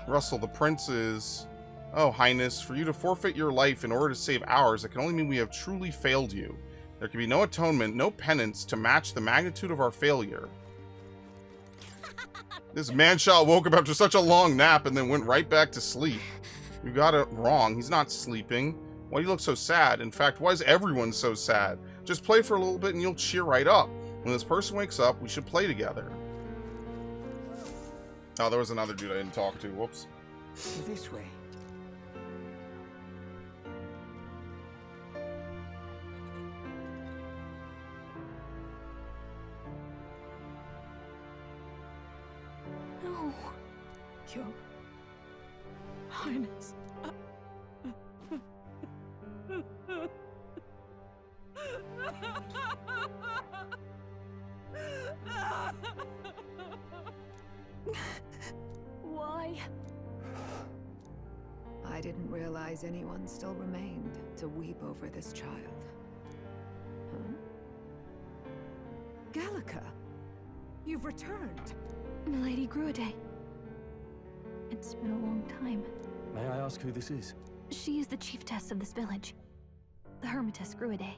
Russell, the prince is... Oh, Highness, for you to forfeit your life in order to save ours, it can only mean we have truly failed you. There can be no atonement, no penance to match the magnitude of our failure. This man-child woke up after such a long nap and then went right back to sleep. You got it wrong. He's not sleeping. Why do you look so sad? In fact, why is everyone so sad? Just play for a little bit and you'll cheer right up. When this person wakes up, we should play together. Oh, there was another dude I didn't talk to. Whoops. This way. No. Your Highness. Why? I didn't realize anyone still remained to weep over this child. Huh? Gallica, you've returned. Milady Gruide. It's been a long time. May I ask who this is? She is the chiefess of this village. The Hermitess Gruide.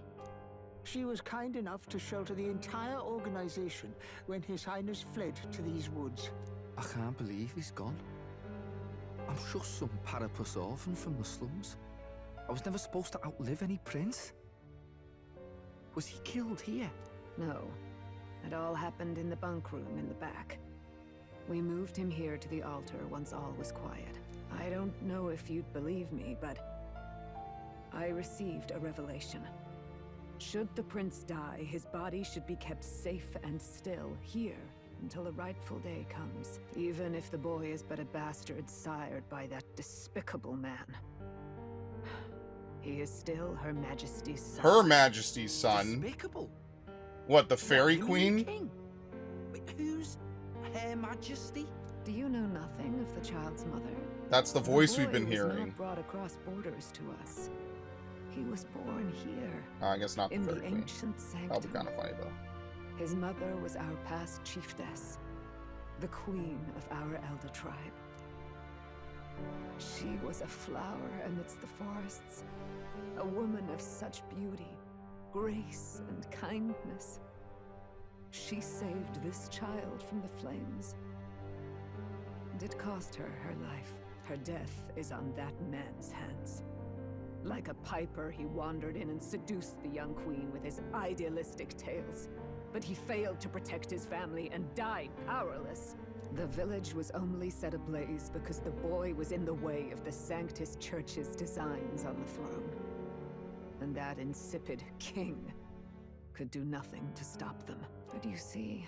She was kind enough to shelter the entire organization when His Highness fled to these woods. I can't believe he's gone. I'm just some parapus orphan from the slums. I was never supposed to outlive any prince. Was he killed here? No. It all happened in the bunk room in the back. We moved him here to the altar once all was quiet. I don't know if you'd believe me, but I received a revelation. Should the prince die, his body should be kept safe and still here until the rightful day comes, even if the boy is but a bastard sired by that despicable man. He is still Her Majesty's son. Her Majesty's son? Despicable? What, the Fairy You mean Queen? king? Wait, who's Her Majesty? Do you know nothing of the child's mother? That's the voice The we've been boy was hearing. not brought across borders to us. He was born here, I guess not the in Fairy the Queen. ancient That'll sanctum. be kind of funny, though. His mother was our past chiefess, the queen of our elder tribe. She was a flower amidst the forests, a woman of such beauty, grace, and kindness. She saved this child from the flames. And it cost her her life. Her death is on that man's hands. Like a piper, he wandered in and seduced the young queen with his idealistic tales. But he failed to protect his family and died powerless. The village was only set ablaze because the boy was in the way of the Sanctus Church's designs on the throne. And that insipid king could do nothing to stop them. But you see,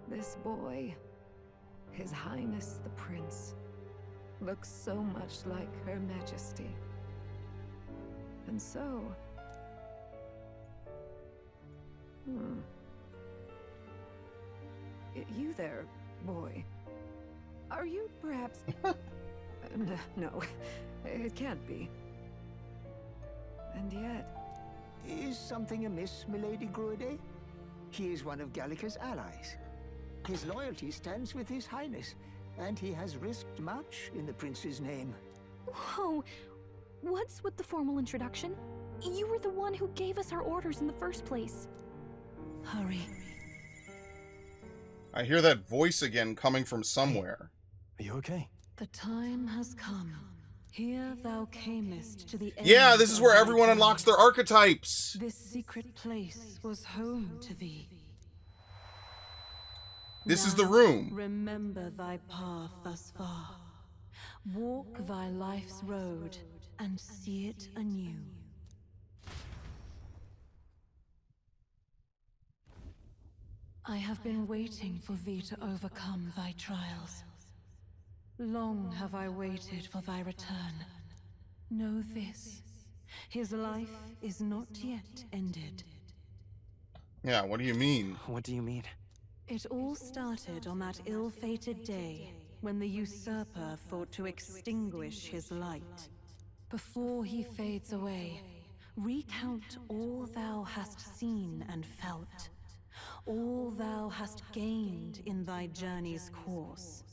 this boy, His Highness the Prince, looks so much like Her Majesty. And so... You there, boy. Are you perhaps... No, it can't be. And yet... Is something amiss, Milady Gruide? He is one of Gallica's allies. His loyalty stands with His Highness, and he has risked much in the prince's name. Whoa! What's with the formal introduction? You were the one who gave us our orders in the first place. Hurry. I hear that voice again coming from somewhere. Are you okay? The time has come. Here thou camest to the end. Yeah, this is where of everyone thy unlocks journey. their archetypes. This secret place was home to thee. This is Now, the room. Remember thy path thus far. Walk thy life's road and see it anew. I have been waiting for thee to overcome thy trials. Long have I waited for thy return. Know this, his life is not yet ended. Yeah, what do you mean? What do you mean? It all started on that ill-fated day when the usurper thought to extinguish his light. Before he fades away, recount all thou hast seen and felt, all thou hast gained in thy journey's course.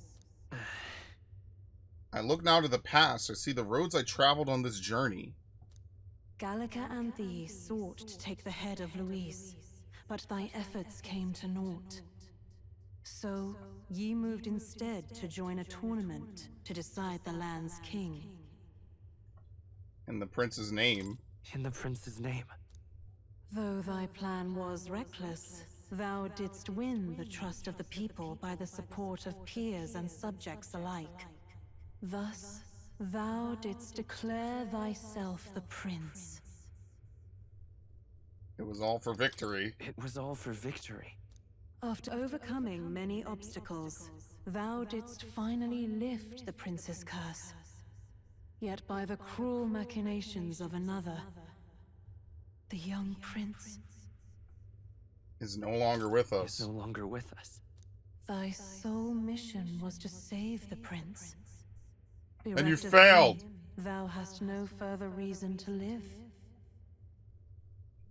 I look now to the past. I see the roads I traveled on this journey. Gallica and thee sought to take the head of Louise, but thy efforts came to naught. So, ye moved instead to join a tournament to decide the land's king. In the prince's name. In the prince's name. Though thy plan was reckless, thou didst win the trust of the people by the support of peers and subjects alike. Thus, thou didst declare thyself the prince. It was all for victory. It was all for victory. After overcoming many obstacles, thou didst finally lift the prince's curse. Yet by the cruel machinations of another, the young prince Is no longer with us. Is no longer with us. thy sole mission was to save the prince. And you Bereft of failed. thee, thou hast no further reason to live.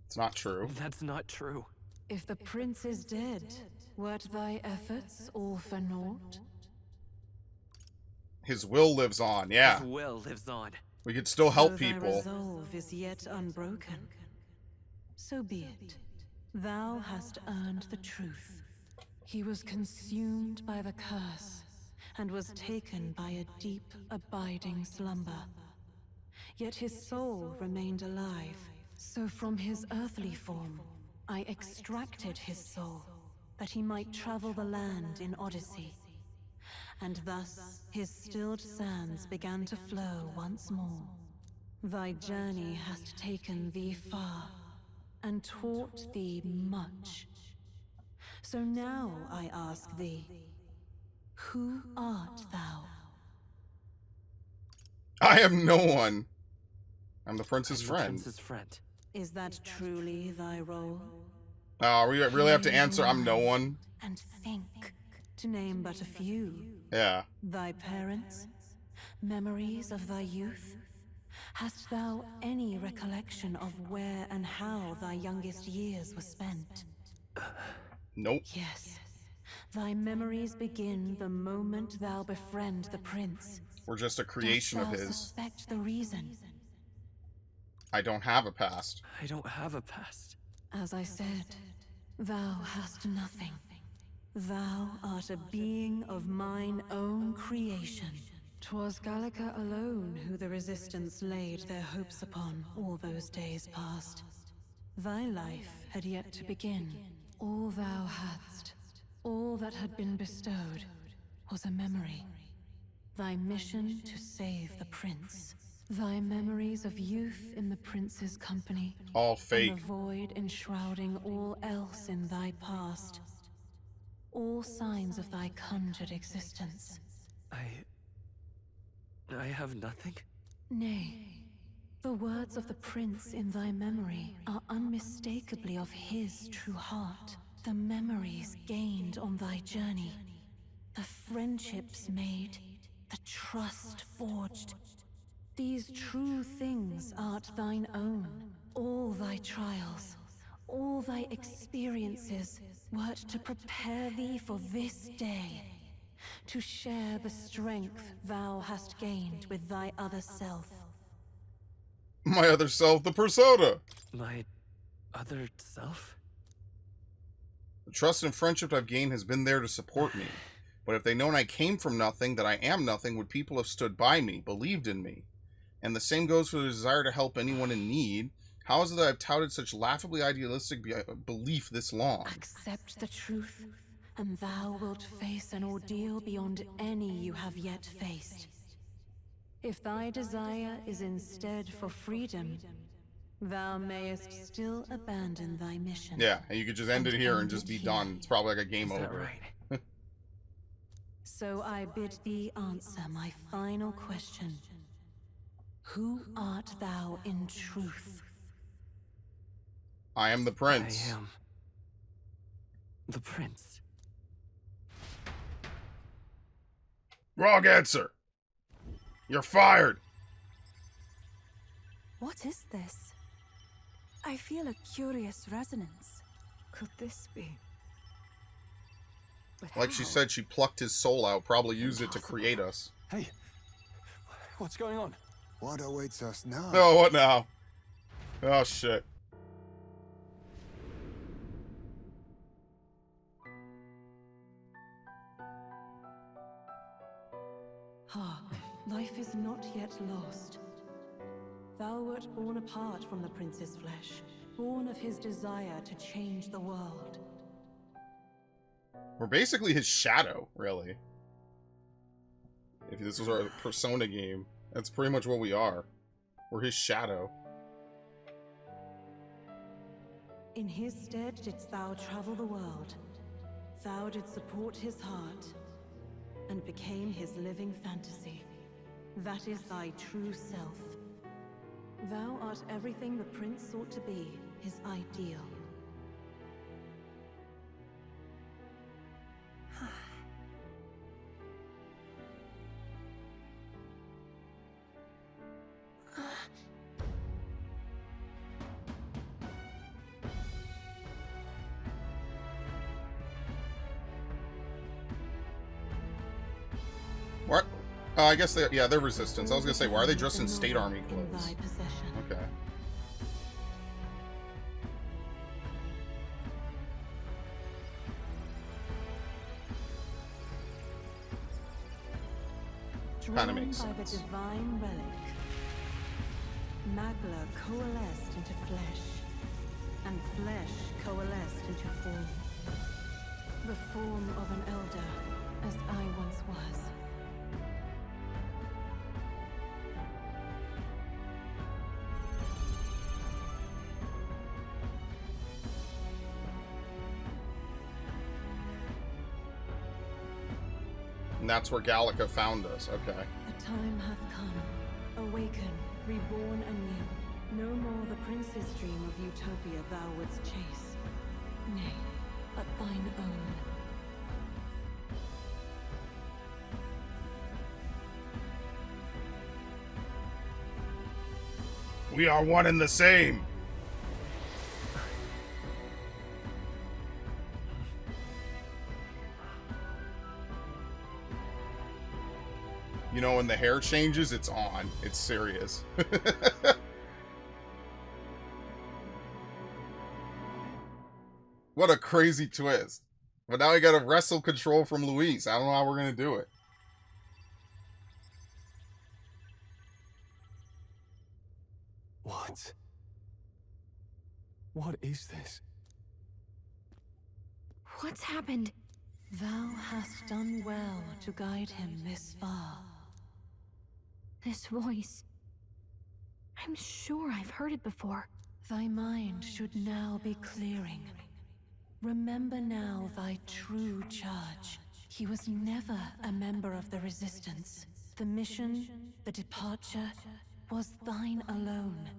It's not true. That's not true. If the prince is dead, wert thy efforts all for naught? His will lives on, yeah. His will lives on. We could still help Though thy people. resolve is yet unbroken. So be it. Thou hast earned the truth. He was consumed by the curse, and was taken by a deep, abiding slumber. Yet his soul remained alive, so from his earthly form, I extracted his soul, that he might travel the land in Odyssey. And thus his stilled sands began to flow once more. Thy journey hast taken thee far, and taught thee much. So now I ask thee, who art thou? I am no one. I'm the prince's I'm friend. The prince's friend. Is that truly thy role? We really have to answer I'm no one? And think, to name but a few. Yeah. Thy parents? Memories of thy youth? Hast thou any recollection of where and how thy youngest years were spent? Nope. Yes. Thy memories begin the moment thou befriend the prince. We're just a creation of Dost thou his. suspect the reason? I don't have a past. I don't have a past. As I said, thou hast nothing. Thou art a being of mine own creation. 'Twas Gallica alone who the Resistance laid their hopes upon all those days past. Thy life had yet to begin. All thou hadst, all that had been bestowed, was a memory. Thy mission to save the prince. Thy memories of youth in the prince's company. All fake. And the void enshrouding all else in thy past. All signs of thy conjured existence. I have nothing? Nay, the words of the prince in thy memory are unmistakably of his true heart. The memories gained on thy journey. The friendships made. The trust forged. These true things art thine own. All thy trials, all thy experiences, wert to prepare thee for this day. To share the strength thou hast gained with thy other self. My other self, the Persona. My other self? The trust and friendship I've gained has been there to support me. But if they known I came from nothing, that I am nothing, would people have stood by me, believed in me? And the same goes for the desire to help anyone in need. How is it that I've touted such laughably idealistic belief this long? Accept the truth, and thou wilt face an ordeal beyond any you have yet faced. If thy desire is instead for freedom, thou mayest still abandon thy mission. Yeah, and you could just end it here and just be done. It's probably like a game Is that over. right? So I bid thee answer my final question. Who art thou in truth? I am the prince. I am the prince. Wrong answer. You're fired. What is this? I feel a curious resonance. Could this be? But Like she how? said, she plucked his soul out, probably used it to create us. Hey, What's going on? What awaits us now? Oh, what now? Oh, shit. Ah, life is not yet lost. Thou wert born apart from the prince's flesh, born of his desire to change the world. We're basically his shadow, really. If this was our Persona game, that's pretty much what we are. We're his shadow. In his stead didst thou travel the world. Thou didst support his heart, and became his living fantasy. That is thy true self. Thou art everything the prince sought to be, his ideal. What? I guess they're resistance. I was gonna say, why are they dressed in state army In clothes? thy possession. Okay. Kinda makes Drawn by the sense. divine relic, Magla coalesced into flesh, and flesh coalesced into form. The form of an elder, as I once was. And that's where Gallica found us. Okay. The time hath come. Awaken, reborn anew. No more the prince's dream of utopia thou wouldst chase. Nay, but thine own. We are one and the same. You know, when the hair changes, it's on. It's serious. What a crazy twist. But now we gotta wrestle control from Luis. I don't know how we're gonna do it. What? What is this? What's happened? Thou hast done well to guide him this far. This voice. I'm sure I've heard it before. Thy mind should now be clearing. Remember now thy true charge. He was never a member of the Resistance. The mission, the departure, was thine alone.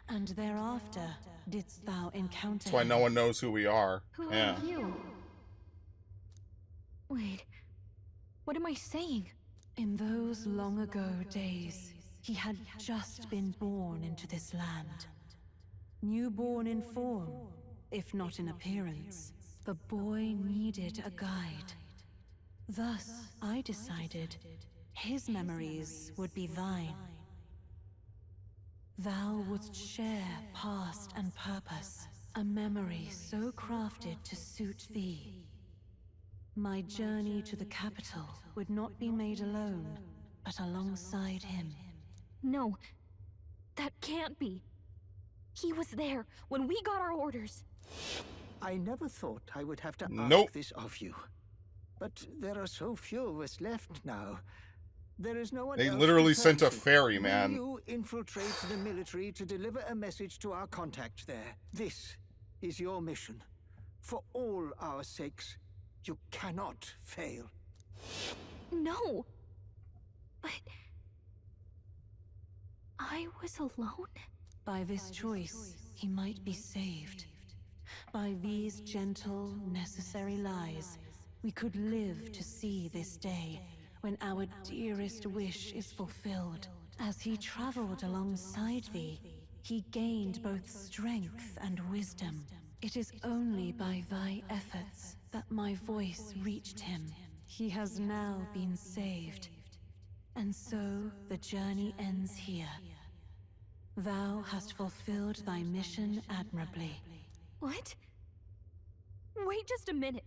And thereafter didst thou encounter That's why no one knows who we are. Who Yeah. are you? Wait. What am I saying? In those long ago days, he had just been born into this land. Newborn in form, if not in appearance, the boy needed a guide. Thus, I decided his memories would be thine. Thou wouldst share past and purpose, a memory so crafted to suit thee. My journey to the capital would not be made alone, but alongside him. No. That can't be. He was there when we got our orders. I never thought I would have to Nope. ask this of you. But there are so few of us left now. There is no one They else literally to sent turn a to. ferry, Will man. you infiltrate the military to deliver a message to our contact there? This is your mission. For all our sakes, you cannot fail. No. But... I was alone? By this choice, he might be saved. By these gentle, necessary lies, we could live to see this day, when our dearest wish is fulfilled. As he traveled alongside thee, he gained both strength and wisdom. It is only by thy efforts that my voice reached him. He has now been saved, And so the journey ends here. Thou hast fulfilled thy mission admirably. What? Wait just a minute.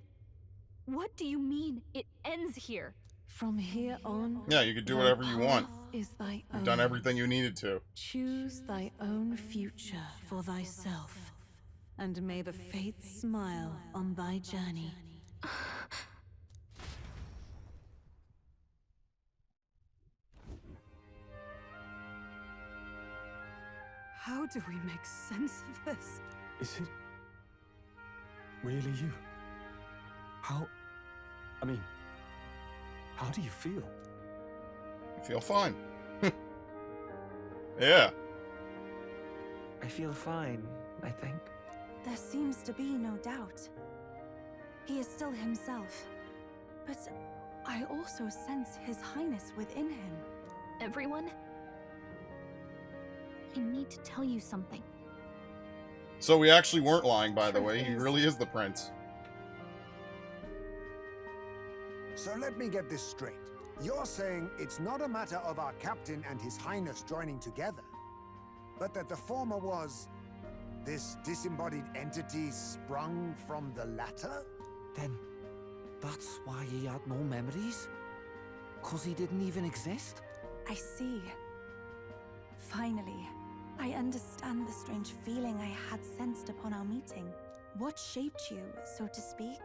What do you mean it ends here? From here on, Yeah, you could do thy whatever you want. path is thy You've own. done everything you needed to. Choose thy own future for thyself, and may the fates smile on thy journey. How do we make sense of this? Is it really you? How do you feel? You feel fine. Yeah. I feel fine, I think. There seems to be no doubt. He is still himself. But I also sense His Highness within him. Everyone? I need to tell you something. So we actually weren't lying, by the Truth way. He is- really is the prince. So let me get this straight. You're saying it's not a matter of our captain and His Highness joining together, but that the former was this disembodied entity sprung from the latter? Then, that's why he had no memories? 'Cause he didn't even exist? I see. Finally, I understand the strange feeling I had sensed upon our meeting. What shaped you, so to speak,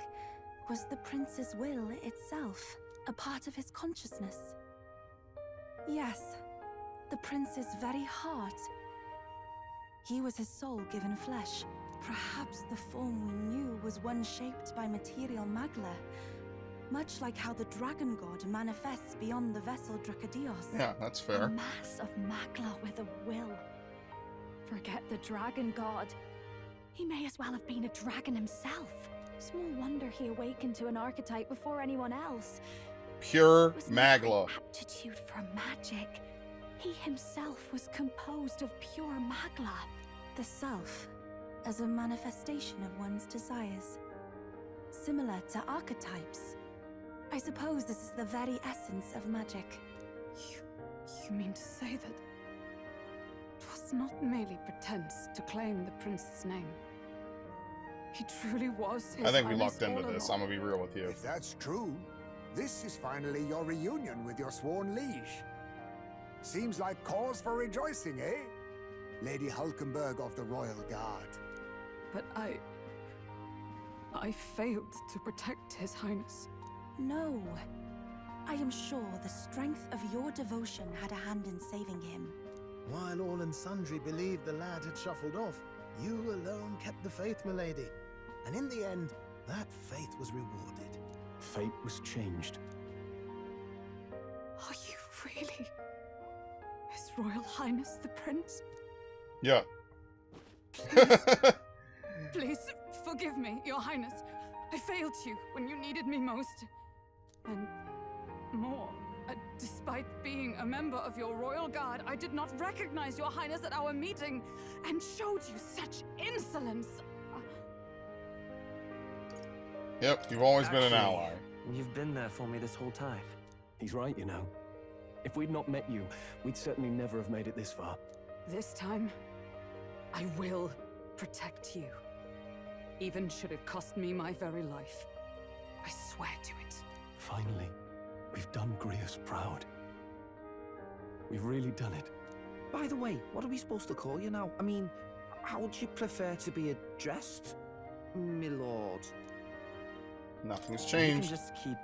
was the prince's will itself, a part of his consciousness. Yes, the prince's very heart. He was his soul given flesh. Perhaps the form we knew was one shaped by material magla, much like how the dragon god manifests beyond the vessel Dracadios. Yeah, that's A fair. mass of Magla with a will. Forget the dragon god. He may as well have been a dragon himself. Small wonder he awakened to an archetype before anyone else. Pure It was Magla. no aptitude for magic. He himself was composed of pure Magla. The self, as a manifestation of one's desires. Similar to archetypes. I suppose this is the very essence of magic. You mean to say that it was not merely pretense to claim the prince's name? He truly was His I think we Highness lucked into all this. along. I'm gonna be real with you. If that's true, this is finally your reunion with your sworn liege. Seems like cause for rejoicing, eh? Lady Hulkenberg of the Royal Guard. But I failed to protect His Highness. No. I am sure the strength of your devotion had a hand in saving him. While all and sundry believed the lad had shuffled off, you alone kept the faith, milady. And in the end, that faith was rewarded. Fate was changed. Are you really His Royal Highness the Prince? Yeah. Please forgive me, Your Highness. I failed you when you needed me most. And more, despite being a member of your royal guard, I did not recognize Your Highness at our meeting and showed you such insolence. Yep, you've always been an Actually, ally. You've been there for me this whole time. He's right, you know. If we'd not met you, we'd certainly never have made it this far. This time, I will protect you. Even should it cost me my very life. I swear to it. Finally, we've done Grius proud. We've really done it. By the way, what are we supposed to call you now? I mean, how would you prefer to be addressed, my lord? Nothing's You changed. can just keep,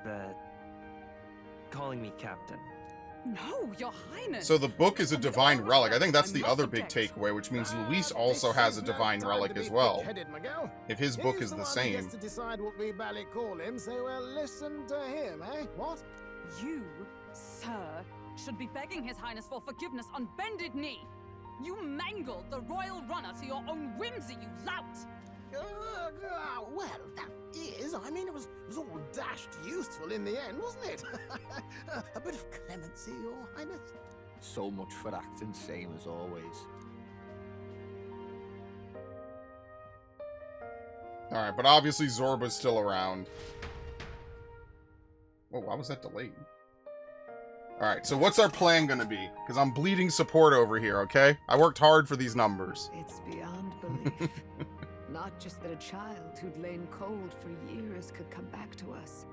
calling me Captain. No, Your Highness! So the book is a And with divine all relic. I think respect, that's I the must other big object. takeaway, which means Luis This also has a is no divine time relic to as be well. big-headed, Miguel. If his He's book is the the one who same. gets to decide what we bally call him, so we'll listen to him, eh? What? You, sir, should be begging His Highness for forgiveness on bended knee. You mangled the royal runner to your own whimsy, you lout! Well, that is. I mean, it was all dashed useful in the end, wasn't it? A bit of clemency, Your Highness. So much for acting same as always. Alright, but obviously Zorba's still around. Whoa, why was that delayed? Alright, so what's our plan gonna be? Because I'm bleeding support over here, okay? I worked hard for these numbers. It's beyond belief. Not just that a child who'd lain cold for years could come back to us,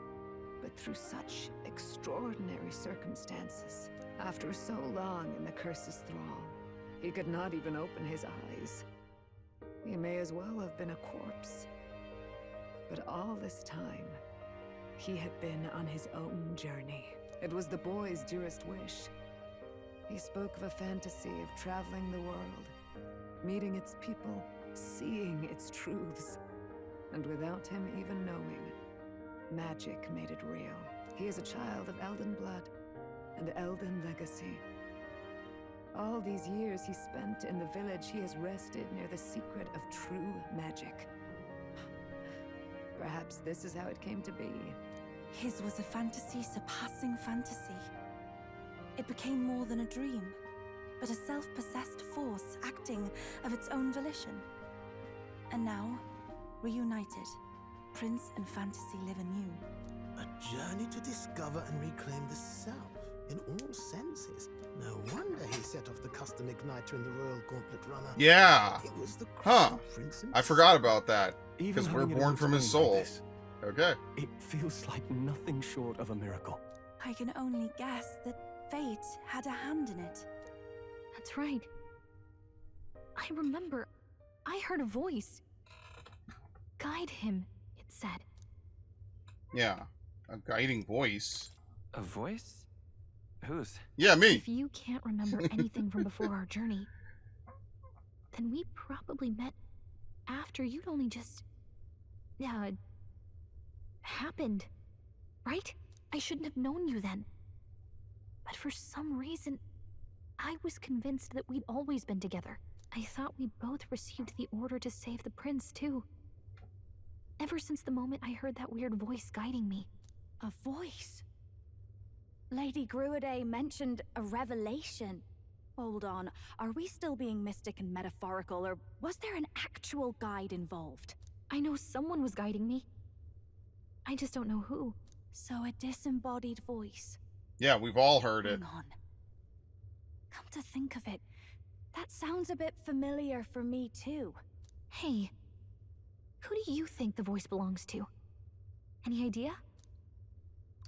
but through such extraordinary circumstances. After so long in the curse's thrall, he could not even open his eyes. He may as well have been a corpse. But all this time, he had been on his own journey. It was the boy's dearest wish. He spoke of a fantasy of traveling the world, meeting its people, seeing its truths. And without him even knowing, magic made it real. He is a child of Elden blood and Elden legacy. All these years he spent in the village, he has rested near the secret of true magic. Perhaps this is how it came to be. His was a fantasy surpassing fantasy. It became more than a dream, but a self-possessed force acting of its own volition. And now, reunited, Prince and fantasy live anew. A journey to discover and reclaim the self, in all senses. No wonder he set off the custom igniter in the Royal Gauntlet Runner. Yeah. It was the Huh. Prince I forgot about that. Even Because we're having it born from his explained soul. like this, Okay. it feels like nothing short of a miracle. I can only guess that fate had a hand in it. That's right. I remember. I heard a voice. Guide him, it said. Yeah. A guiding voice. A voice? Whose? Yeah, me. If you can't remember anything from before our journey, then we probably met after you'd only just... happened. Right? I shouldn't have known you then. But for some reason, I was convinced that we'd always been together. I thought we both received the order to save the prince, too. Ever since the moment I heard that weird voice guiding me. A voice? Lady Gruiday mentioned a revelation. Hold on, are we still being mystic and metaphorical, or was there an actual guide involved? I know someone was guiding me. I just don't know who. So a disembodied voice. Yeah, we've all heard it. Hang on. Come to think of it, that sounds a bit familiar for me too. Hey, who do you think the voice belongs to? Any idea?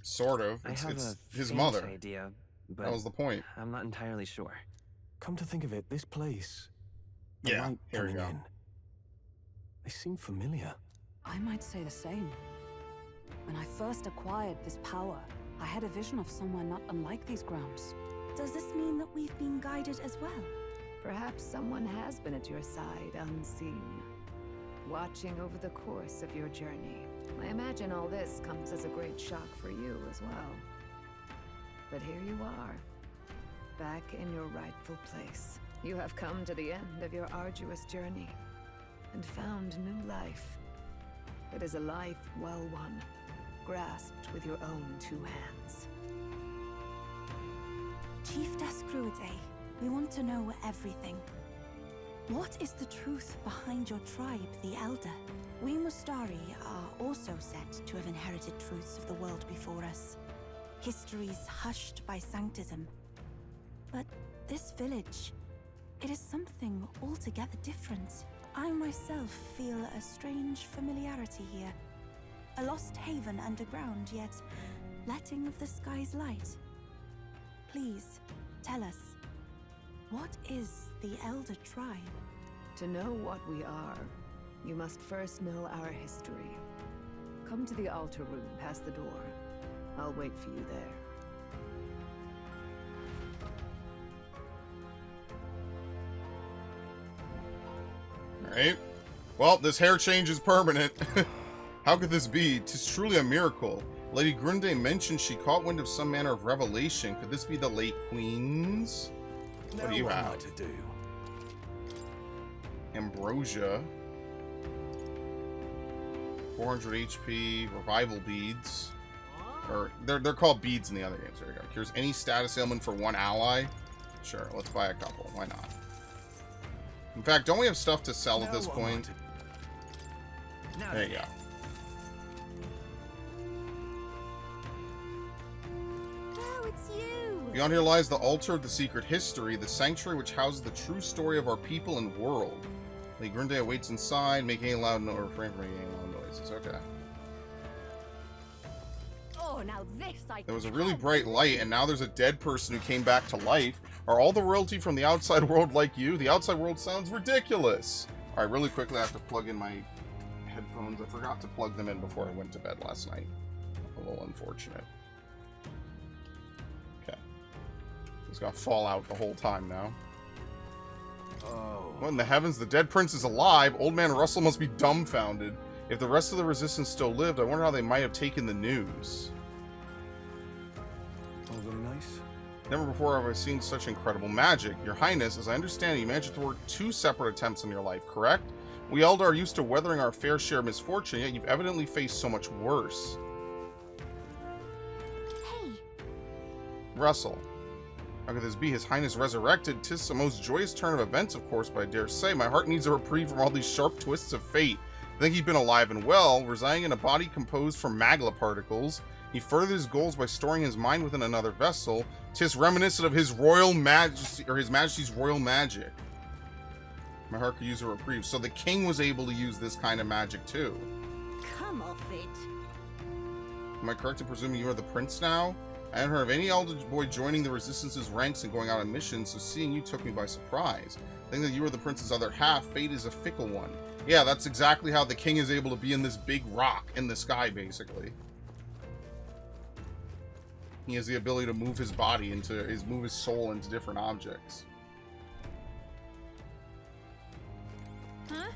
Sort of. I It's, have it's a his faint mother. idea, but That was the point. I'm not entirely sure. Come to think of it, this place, the Yeah, light here we coming go. in, they seem familiar. I might say the same. When I first acquired this power, I had a vision of somewhere not unlike these grounds. Does this mean that we've been guided as well? Perhaps someone has been at your side unseen, watching over the course of your journey. I imagine all this comes as a great shock for you as well. But here you are, back in your rightful place. You have come to the end of your arduous journey and found new life. It is a life well won, grasped with your own two hands. Chiefess Gruiday, we want to know everything. What is the truth behind your tribe, the Elder? We Mustari are also said to have inherited truths of the world before us. Histories hushed by sanctism. But this village, it is something altogether different. I myself feel a strange familiarity here. A lost haven underground, yet letting of the sky's light. Please, tell us, what is the Elder Tribe? To know what we are, you must first know our history. Come to the altar room past the door. I'll wait for you there. Alright. Well, this hair change is permanent. How could this be? 'Tis truly a miracle. Lady Grunde mentioned she caught wind of some manner of revelation. Could this be the late queen's? What do you Now have? what to do? Ambrosia. 400 HP. Revival beads. Or they're called beads in the other games. There we go. Cures any status ailment for one ally. Sure, let's buy a couple. Why not? In fact, don't we have stuff to sell at Now this what am I point? to- Now There you go. Oh, it's you! Beyond here lies the altar of the secret history, the sanctuary which houses the true story of our people and world. Lady Grunde awaits inside, making a loud noise, or refrain from making any loud noises. Okay. Oh, now this I There was a really bright light, and now there's a dead person who came back to life. Are all the royalty from the outside world like you? The outside world sounds ridiculous. All right, really quickly, I have to plug in my headphones. I forgot to plug them in before I went to bed last night. A little unfortunate. Okay. He's got Fallout the whole time now. Oh. What in the heavens? The dead prince is alive. Old man Russell must be dumbfounded. If the rest of the resistance still lived, I wonder how they might have taken the news. Oh, very nice. Never before have I seen such incredible magic. Your Highness, as I understand it, you managed to thwart 2 separate attempts on your life, correct? We Eldar are used to weathering our fair share of misfortune, yet you've evidently faced so much worse. Hey. Russell. How could this be? His Highness resurrected. 'Tis the most joyous turn of events, of course, but I dare say my heart needs a reprieve from all these sharp twists of fate. I think he'd been alive and well, residing in a body composed from magla particles. He furthered his goals by storing his mind within another vessel. 'Tis reminiscent of his royal majesty, or his majesty's royal magic. My heart could use a reprieve. So the king was able to use this kind of magic too. Come off it. Am I correct in presuming you are the prince now? I hadn't heard of any elder boy joining the Resistance's ranks and going out on missions, so seeing you took me by surprise. Thinking that you were the prince's other half, fate is a fickle one. Yeah, that's exactly how the king is able to be in this big rock in the sky, basically. He has the ability to move his body move his soul into different objects. Huh?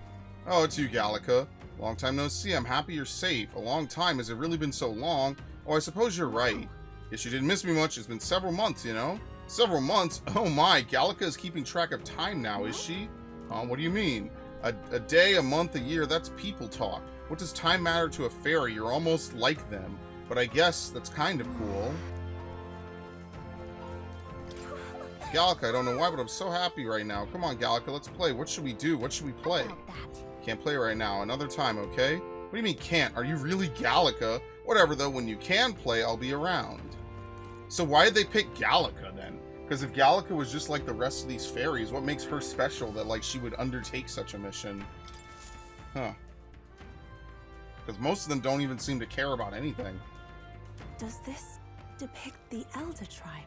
Oh, it's you, Gallica. Long time no see. I'm happy you're safe. A long time. Has it really been so long? Oh, I suppose you're right. Guess you didn't miss me much. It's been several months, you know? Several months? Oh my, Gallica is keeping track of time now, is she? What do you mean? A day, a month, a year, that's people talk. What does time matter to a fairy? You're almost like them. But I guess that's kind of cool. Gallica, I don't know why, but I'm so happy right now. Come on, Gallica, let's play. What should we do? What should we play? Can't play right now. Another time, okay? What do you mean can't? Are you really Gallica? Whatever, though, when you can play, I'll be around. So why did they pick Gallica, then? Because if Gallica was just like the rest of these fairies, what makes her special that, like, she would undertake such a mission? Huh. Because most of them don't even seem to care about anything. Does this depict the Elder tribe?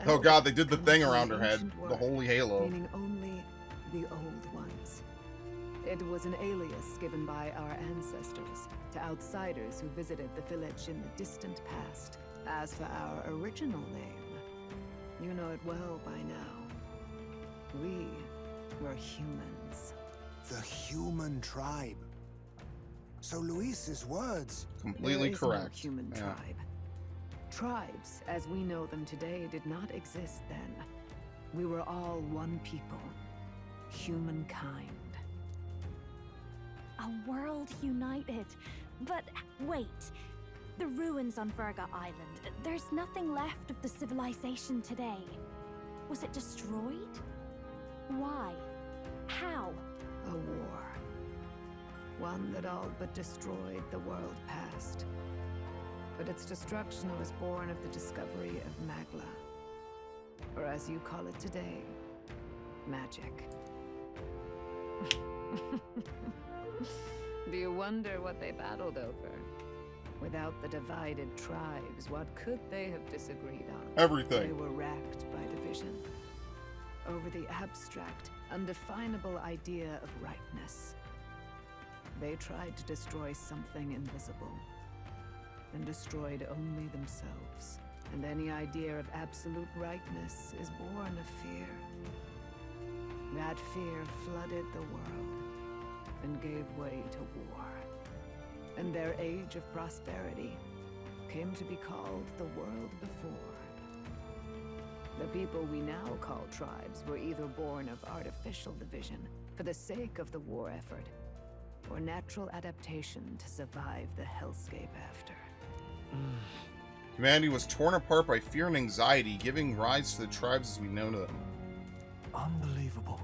Oh god, they did the thing around her head. The holy halo. Meaning only the old ones. It was an alias given by our ancestors to outsiders who visited the village in the distant past. As for our original name, you know it well by now. We were humans. The human tribe. So Luis's words... Completely correct. No human tribe. Tribes, as we know them today, did not exist then. We were all one people. Humankind. A world united. But wait. The ruins on Virga Island. There's nothing left of the civilization today. Was it destroyed? Why? How? A war. One that all but destroyed the world past. But its destruction was born of the discovery of Magla. Or as you call it today, magic. Do you wonder what they battled over? Without the divided tribes, what could they have disagreed on? Everything. They were racked by division. Over the abstract, undefinable idea of rightness. They tried to destroy something invisible. And destroyed only themselves. And any idea of absolute rightness is born of fear. That fear flooded the world and gave way to war. And their age of prosperity came to be called the world before. The people we now call tribes were either born of artificial division for the sake of the war effort, or natural adaptation to survive the hellscape after. Humanity was torn apart by fear and anxiety, giving rise to the tribes as we know them. Unbelievable.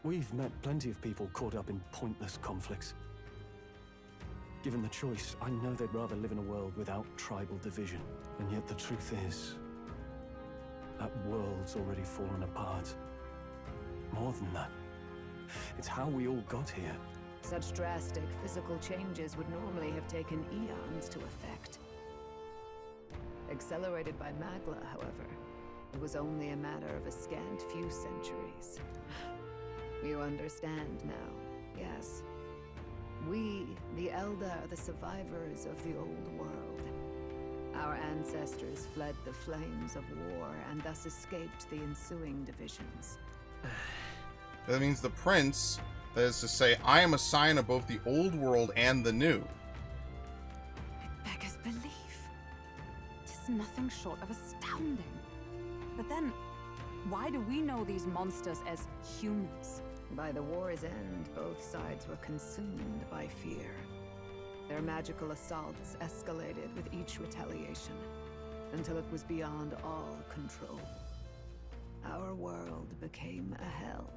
We've met plenty of people caught up in pointless conflicts. Given the choice, I know they'd rather live in a world without tribal division. And yet the truth is, That world's already fallen apart. More than that, it's how we all got here. Such drastic physical changes would normally have taken eons to effect. Accelerated by Magla, however, it was only a matter of a scant few centuries. You understand now, yes? We, the Elder, are the survivors of the old world. Our ancestors fled the flames of war and thus escaped the ensuing divisions. That means the prince, that is to say, I am a sign of both the old world and the new. It beggars belief. 'Tis nothing short of astounding. But then, why do we know these monsters as humans? By the war's end, both sides were consumed by fear. Their magical assaults escalated with each retaliation, until it was beyond all control. Our world became a hell.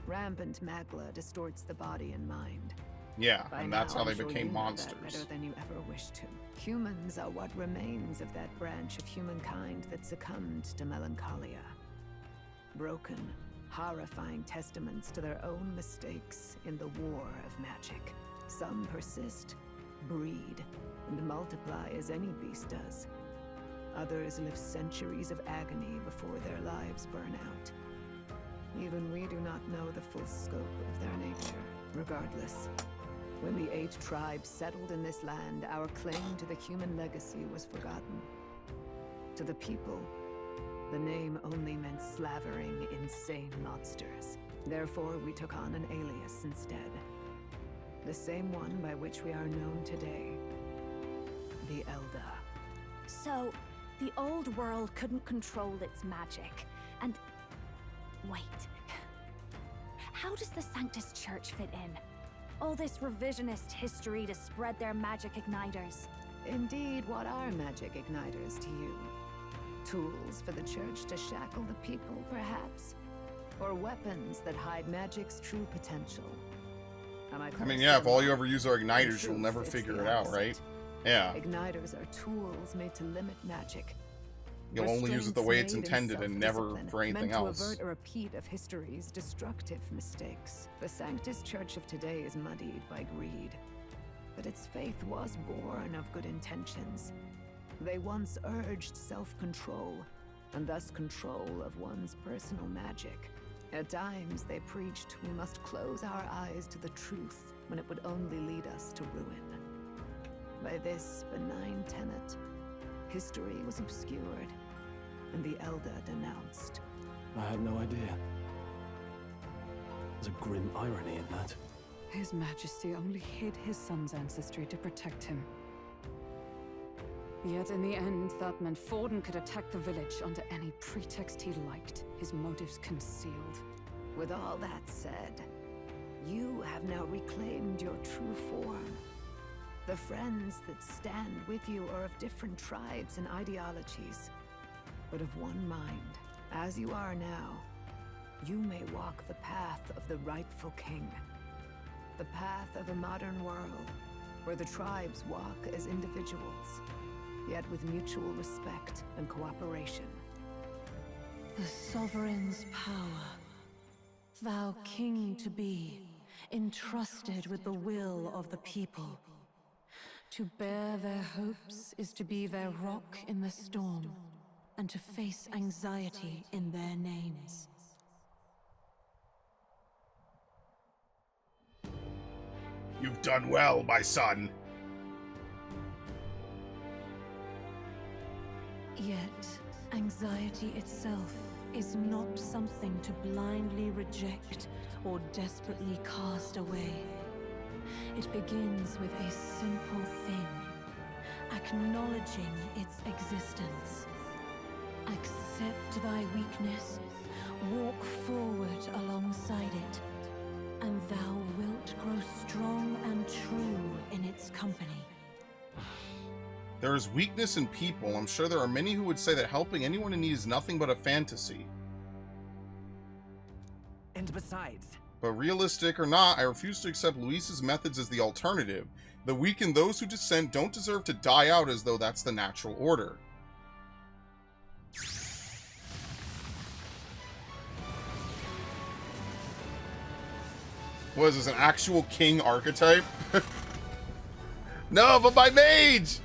Rampant Magla distorts the body and mind. Yeah, By and that's now, how they I'm sure became you know that monsters. better than you ever wished to. Humans are what remains of that branch of humankind that succumbed to melancholia. Broken, horrifying testaments to their own mistakes in the war of magic. Some persist, breed, and multiply as any beast does. Others live centuries of agony before their lives burn out. Even we do not know the full scope of their nature. Regardless, when the 8 tribes settled in this land, our claim to the human legacy was forgotten. To the people, the name only meant slavering, insane monsters. Therefore, we took on an alias instead. The same one by which we are known today. The Elder. So, the old world couldn't control its magic, and... Wait. How does the Sanctus Church fit in? All this revisionist history to spread their magic igniters. Indeed, what are magic igniters to you? Tools for the church to shackle the people, perhaps? Or weapons that hide magic's true potential? I mean, yeah, if all you ever use are igniters, you'll never figure it out, right? Yeah. Igniters are tools made to limit magic. You'll only use it the way it's intended and never for anything meant else. To avert a repeat of history's destructive mistakes. The Sanctus Church of today is muddied by greed. But its faith was born of good intentions. They once urged self-control, and thus control of one's personal magic. At times, they preached we must close our eyes to the truth when it would only lead us to ruin. By this benign tenet, history was obscured, and the Elder denounced. I had no idea. There's a grim irony in that. His Majesty only hid his son's ancestry to protect him. Yet in the end, that meant Forden could attack the village under any pretext he liked, his motives concealed. With all that said, you have now reclaimed your true form. The friends that stand with you are of different tribes and ideologies, but of one mind. As you are now, you may walk the path of the rightful king. The path of a modern world, where the tribes walk as individuals, yet with mutual respect and cooperation. The sovereign's power, thou king to be, entrusted with the will of the people. To bear their hopes is to be their rock in the storm, and to face anxiety in their names. You've done well, my son. Yet, anxiety itself is not something to blindly reject or desperately cast away. It begins with a simple thing, acknowledging its existence. Accept thy weakness, walk forward alongside it, and thou wilt grow strong and true in its company. There is weakness in people. I'm sure there are many who would say that helping anyone in need is nothing but a fantasy. And besides... But realistic or not, I refuse to accept Luis's methods as the alternative. The weak and those who dissent don't deserve to die out as though that's the natural order. What is this, an actual king archetype? No, but my mage!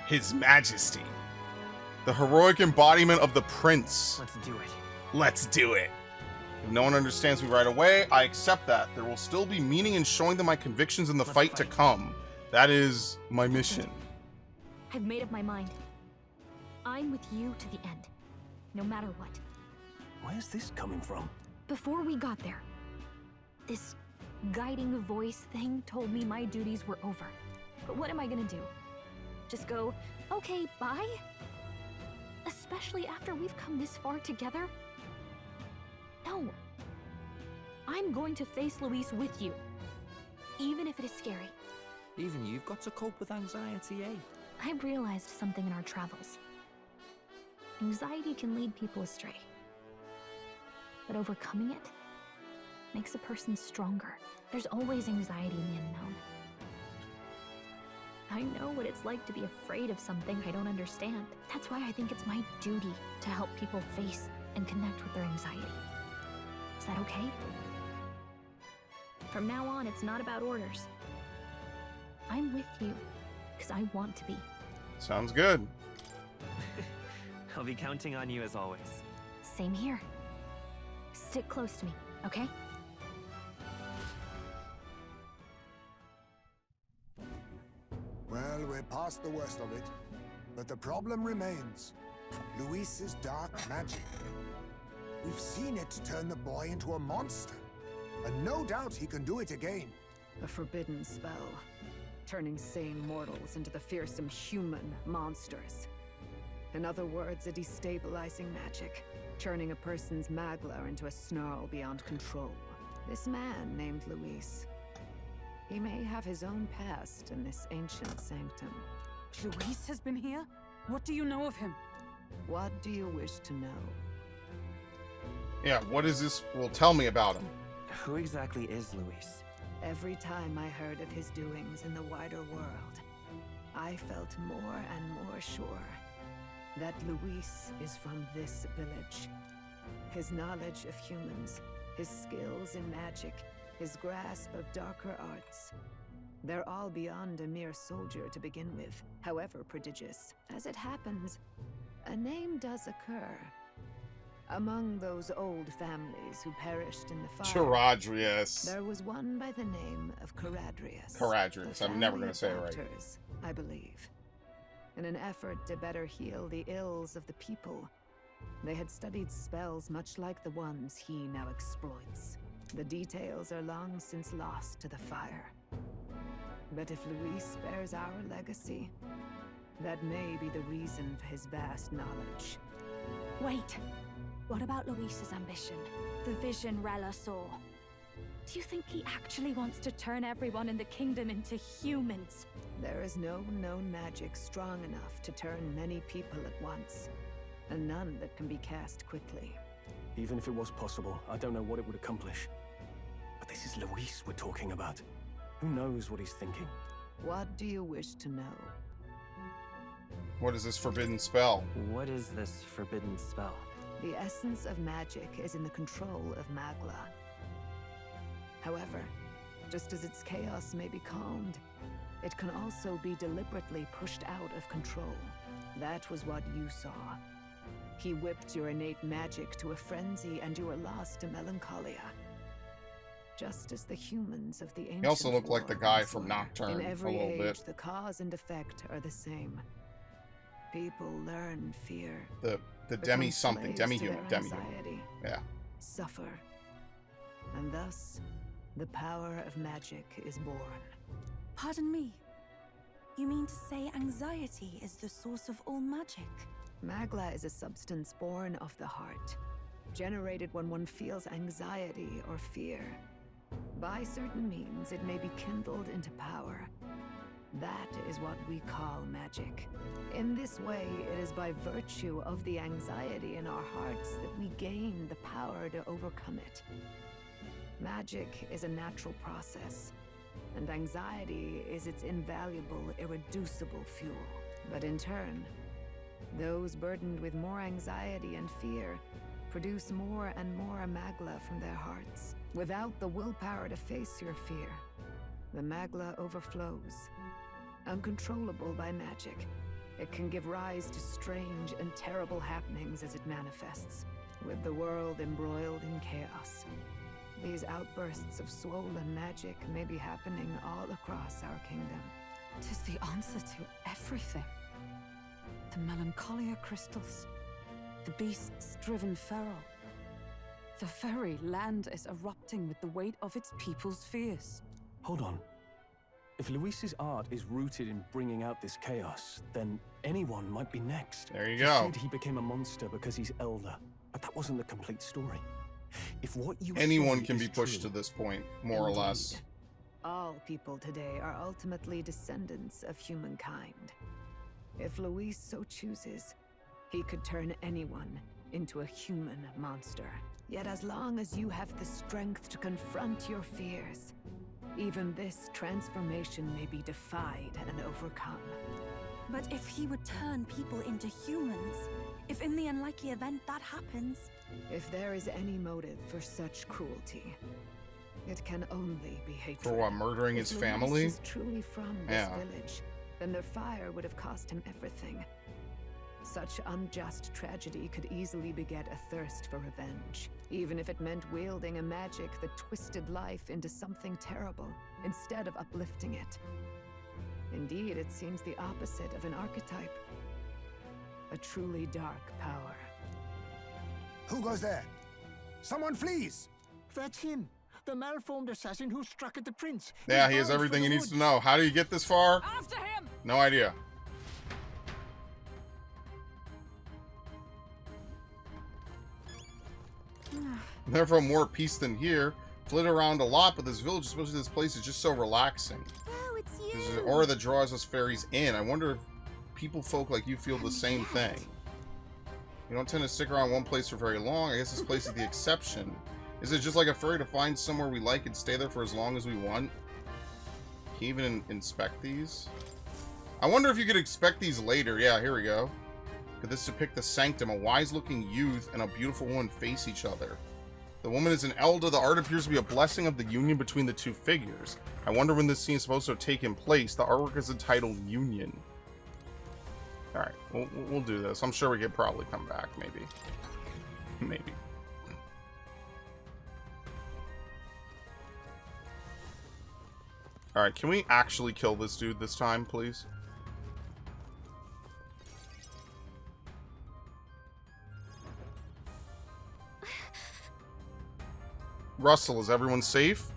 His Majesty. The heroic embodiment of the prince. Let's do it. Let's do it. If no one understands me right away, I accept that. There will still be meaning in showing them my convictions in the fight to come. That is my mission. I've made up my mind. I'm with you to the end, no matter what. Where's this coming from? Before we got there, this guiding voice thing told me my duties were over. But what am I gonna do? Just go, okay, bye? Especially after we've come this far together? No. I'm going to face Luis with you, even if it is scary. Even you've got to cope with anxiety, eh? I've realized something in our travels. Anxiety can lead people astray. But overcoming it makes a person stronger. There's always anxiety in the unknown. I know what it's like to be afraid of something I don't understand. That's why I think it's my duty to help people face and connect with their anxiety. Is that okay? From now on, it's not about orders. I'm with you, because I want to be. Sounds good. I'll be counting on you as always. Same here. Stick close to me, okay? Well, we're past the worst of it. But the problem remains. Luis's dark magic. We've seen it turn the boy into a monster. And no doubt he can do it again. A forbidden spell, turning sane mortals into the fearsome human monsters. In other words, a destabilizing magic, turning a person's magla into a snarl beyond control. This man named Luis, he may have his own past in this ancient sanctum. Luis has been here? What do you know of him? What do you wish to know? Yeah, what is this? Well, tell me about him. Who exactly is Luis? Every time I heard of his doings in the wider world, I felt more and more sure that Luis is from this village. His knowledge of humans, his skills in magic, his grasp of darker arts, they're all beyond a mere soldier to begin with, however prodigious. As it happens, a name does occur. Among those old families who perished in the fire, Charadrius. there was one by the name of Caradrius. Caradrius. I'm never going to say it right. Doctors, I believe. In an effort to better heal the ills of the people, they had studied spells much like the ones he now exploits. The details are long since lost to the fire. But if Luis bears our legacy, that may be the reason for his vast knowledge. Wait. What about Luis's ambition? The vision Rella saw. Do you think he actually wants to turn everyone in the kingdom into humans? There is no known magic strong enough to turn many people at once, and none that can be cast quickly. Even if it was possible, I don't know what it would accomplish. But this is Luis we're talking about. Who knows what he's thinking? What do you wish to know? What is this forbidden spell? What is this forbidden spell? The essence of magic is in the control of Magla. However, just as its chaos may be calmed, it can also be deliberately pushed out of control. That was what you saw. He whipped your innate magic to a frenzy and you were lost to melancholia. Just as the humans of the ancient He also looked like the guy worlds from were. Nocturne In a every little age, bit. the cause and effect are the same. People learn fear. The become demi something, slaves to demi-human, their demi-human. anxiety, Yeah. suffer. And thus, the power of magic is born. Pardon me. You mean to say anxiety is the source of all magic? Magla is a substance born of the heart, generated when one feels anxiety or fear. By certain means, it may be kindled into power. That is what we call magic. In this way, it is by virtue of the anxiety in our hearts that we gain the power to overcome it. Magic is a natural process, and anxiety is its invaluable, irreducible fuel. But in turn, Those burdened with more anxiety and fear produce more and more magla from their hearts. Without the willpower to face your fear, the magla overflows. Uncontrollable by magic, it can give rise to strange and terrible happenings as it manifests, with the world embroiled in chaos. These outbursts of swollen magic may be happening all across our kingdom. 'Tis the answer to everything. The melancholia crystals, the beasts driven feral. The very land is erupting with the weight of its people's fears. Hold on. If Luis's art is rooted in bringing out this chaos, then anyone might be next. There you He go. said he became a monster because he's elder, but that wasn't the complete story. If what you Anyone say can is be pushed true, to this point, more or less. Indeed. All people today are ultimately descendants of humankind. If Luis so chooses, he could turn anyone into a human monster. Yet as long as you have the strength to confront your fears, even this transformation may be defied and overcome. But if he would turn people into humans, if in the unlikely event that happens... If there is any motive for such cruelty, it can only be hatred. For what, murdering his If family? Luis is truly from this Yeah. village, then their fire would have cost him everything. Such unjust tragedy could easily beget a thirst for revenge, even if it meant wielding a magic that twisted life into something terrible, instead of uplifting it. Indeed, it seems the opposite of an archetype. A truly dark power. Who goes there? Someone flees! That's him. The malformed assassin who struck at the prince. Yeah, He's he has bound for everything the he needs to woods. know. How do you get this far? After him! No idea. Therefore, more peace than here. Flit around a lot, but this village, especially this place, is just so relaxing. Oh, it's you! There's an aura that draws us fairies in. I wonder if people folk like you feel the same thing. You don't tend to stick around one place for very long. I guess this place is the exception. Is it just like a fairy to find somewhere we like and stay there for as long as we want? Can you even inspect these? I wonder if you could inspect these later. Yeah, here we go. Could this depict the sanctum? A wise-looking youth and a beautiful woman face each other. The woman is an elder. The art appears to be a blessing of the union between the two figures. I wonder when this scene is supposed to have taken place. The artwork is entitled Union. Alright, we'll do this. I'm sure we could probably come back, maybe. Maybe. Alright, can we actually kill this dude this time, please? Russell, is everyone safe?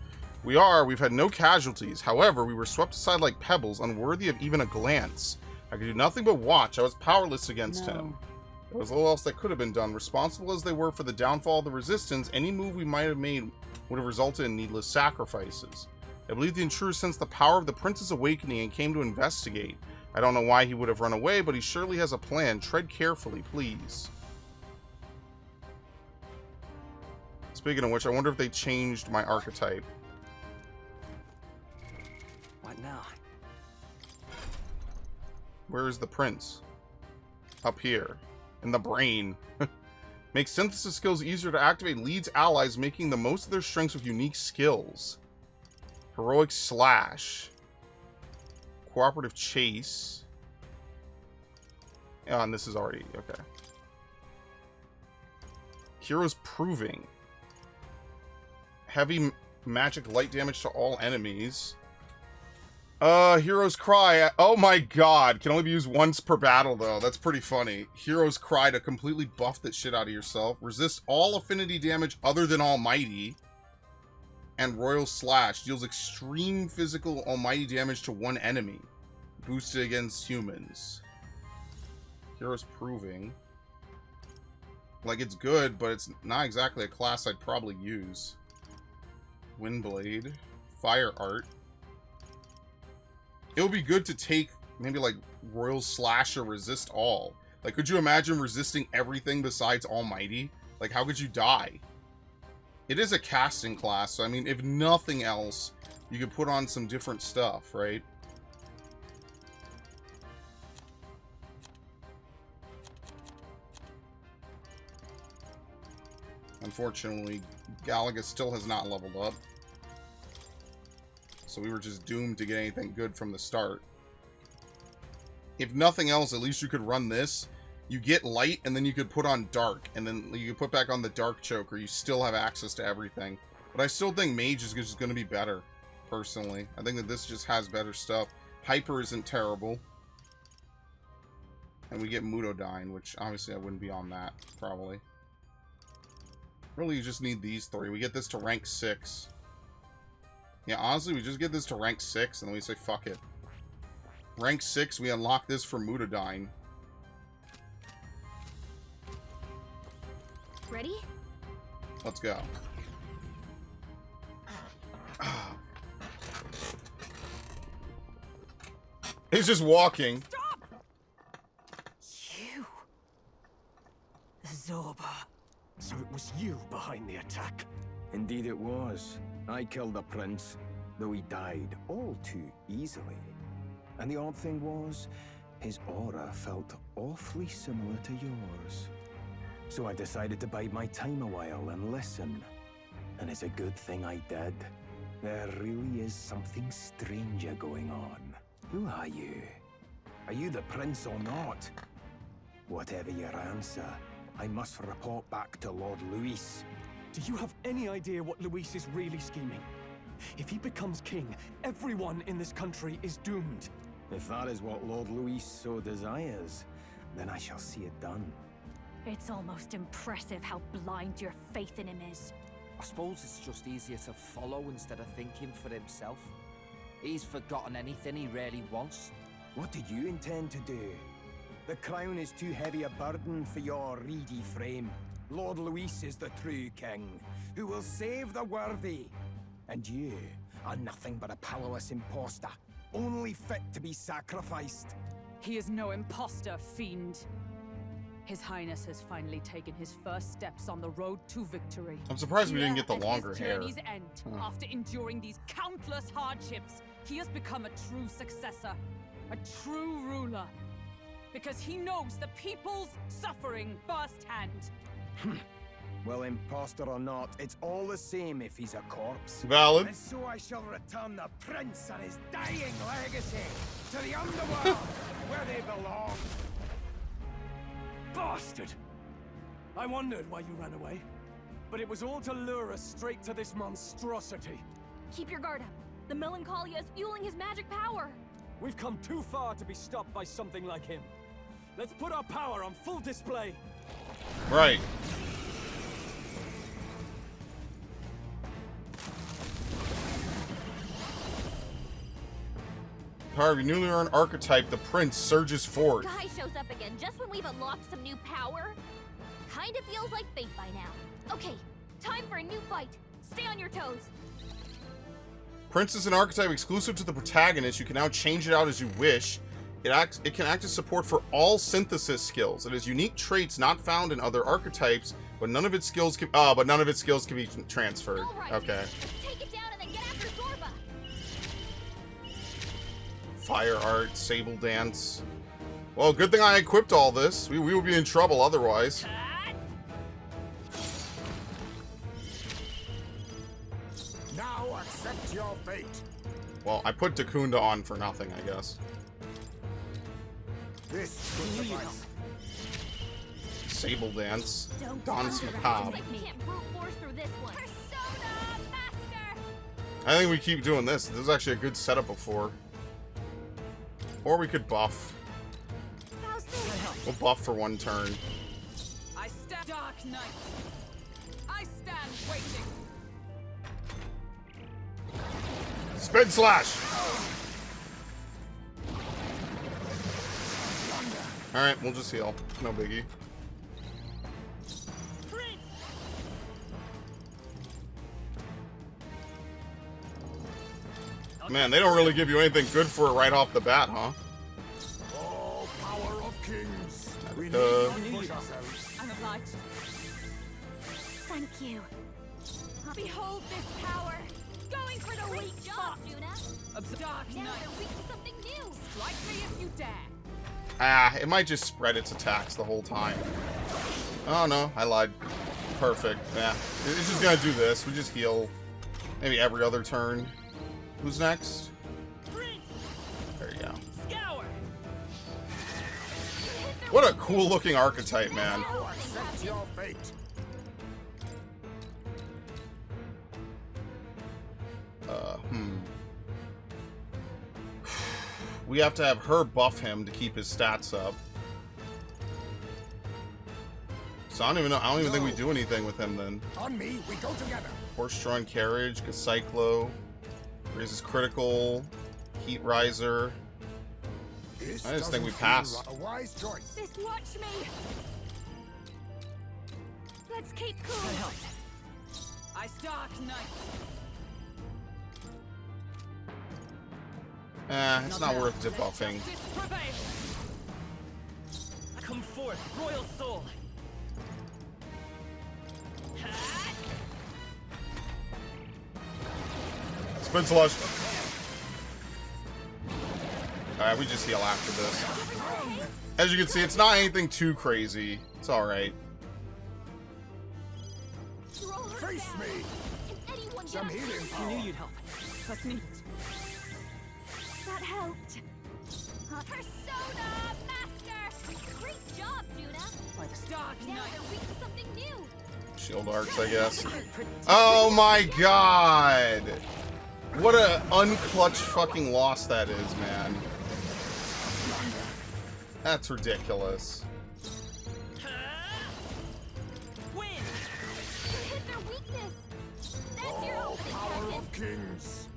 We are. We've had no casualties. However, we were swept aside like pebbles, unworthy of even a glance. I could do nothing but watch. I was powerless against him. There was little else that could have been done. Responsible as they were for the downfall of the Resistance, any move we might have made would have resulted in needless sacrifices. I believe the intruder sensed the power of the Prince's awakening and came to investigate. I don't know why he would have run away, but he surely has a plan. Tread carefully, please. Speaking of which, I wonder if they changed my archetype. What now? Where is the prince? Up here. In the brain. Makes synthesis skills easier to activate. Leads allies, making the most of their strengths with unique skills. Heroic slash. Cooperative chase. Oh, and this is already... okay. Heroes proving. Heavy magic light damage to all enemies. Hero's Cry. Oh my god. Can only be used once per battle, though. That's pretty funny. Hero's Cry to completely buff that shit out of yourself. Resist all affinity damage other than Almighty. And Royal Slash. Deals extreme physical Almighty damage to one enemy. Boosted against humans. Hero's Proving. Like, it's good, but it's not exactly a class I'd probably use. Windblade. Fire Art. It would be good to take maybe like Royal Slash or Resist All. Like, could you imagine resisting everything besides Almighty? Like, how could you die? It is a casting class, so I mean, if nothing else, you could put on some different stuff, right? unfortunately, Galaga still has not leveled up. So we were just doomed to get anything good from the start. If nothing else, at least you could run this. You get light, and then you could put on dark, and then you could put back on the dark choker. You still have access to everything. But I still think mage is just going to be better, personally. I think that this just has better stuff. Hyper isn't terrible. And we get Mudodyne, which obviously I wouldn't be on that, probably. Really, you just need these three. We get this to rank 6. Yeah, honestly, we just get this to rank 6, and then we say, fuck it. Rank 6, we unlock this for Mudodyne. Ready? Let's go. He's just walking. Stop! You... Zorba. So it was you behind the attack? Indeed it was. I killed the prince, though he died all too easily. And the odd thing was, his aura felt awfully similar to yours. So I decided to bide my time a while and listen. And it's a good thing I did. There really is something stranger going on. Who are you? Are you the prince or not? Whatever your answer, I must report back to Lord Luis. Do you have any idea what Luis is really scheming? If he becomes king, everyone in this country is doomed. If that is what Lord Luis so desires, then I shall see it done. It's almost impressive how blind your faith in him is. I suppose it's just easier to follow instead of thinking for himself. He's forgotten anything he really wants. What do you intend to do? The crown is too heavy a burden for your reedy frame. Lord Luis is the true king, who will save the worthy. And you are nothing but a powerless imposter, only fit to be sacrificed. He is no imposter, fiend. His Highness has finally taken his first steps on the road to victory. I'm surprised we didn't get the Here longer at his hair. journey's end, after enduring these countless hardships, he has become a true successor, a true ruler. Because he knows the people's suffering firsthand. Well, imposter or not, it's all the same if he's a corpse. Valid. And so I shall return the prince and his dying legacy to the underworld, where they belong. Bastard! I wondered why you ran away, but it was all to lure us straight to this monstrosity. Keep your guard up. The Melancholia is fueling his magic power. We've come too far to be stopped by something like him. Let's put our power on full display. Right. Power of your newly earned archetype, the Prince, surges forth. Guy shows up again just when we've unlocked some new power. Kinda feels like fate by now. Okay, time for a new fight. Stay on your toes. Prince is an archetype exclusive to the protagonist. You can now change it out as you wish. It can act as support for all synthesis skills. It has unique traits not found in other archetypes, but none of its skills can be transferred. Right. Okay. Take it down and then get after Zorba. Fire art, sable dance. Well, good thing I equipped all this. We would be in trouble otherwise. Now accept your fate. Well, I put Dakunda on for nothing, I guess. This should suffice. Sable dance. Don't Dance underestimate macabre. me. Can't brute force through this one. Persona Master. I think we keep doing this. This is actually a good setup before. Or we could buff. How's this? We'll buff for one turn. I stand Dark Knight. I stand waiting. Spin slash! Alright, we'll just heal. No biggie. Man, they don't really give you anything good for it right off the bat, huh? All power of kings. We need Uh, to push ourselves. I'm obliged. Thank you. Behold this power. Going for the weak spot. Dark Now Knight. they're weak to something new. Strike me if you dare. Ah, it might just spread its attacks the whole time. Oh no, I lied. perfect. Yeah. It's just gonna do this. We just heal maybe every other turn. Who's next? There you go. What a cool looking archetype, man. Accept your fate. We have to have her buff him to keep his stats up. So I don't even know. I don't even think we do anything with him then. On me, we go together. Horse-drawn carriage, Cyclo, raises critical, heat riser. I just think we pass. A wise choice. Just watch me. Let's keep cool. I stalk night. It's not worth debuffing. Come forth, royal soul. Spin slush. Alright, we just heal after this. As you can see, it's not anything too crazy. It's alright. Face me. Some healing I knew you'd help. That's neat. That helped. Persona Master! Great job, Juna! By the stalk Now night. they're weak to something new! Shield arcs, I guess. Oh my god! What a unclutch fucking loss that is, man. That's ridiculous. Win! Hit their weakness! That's your opening Power weapon! of kings.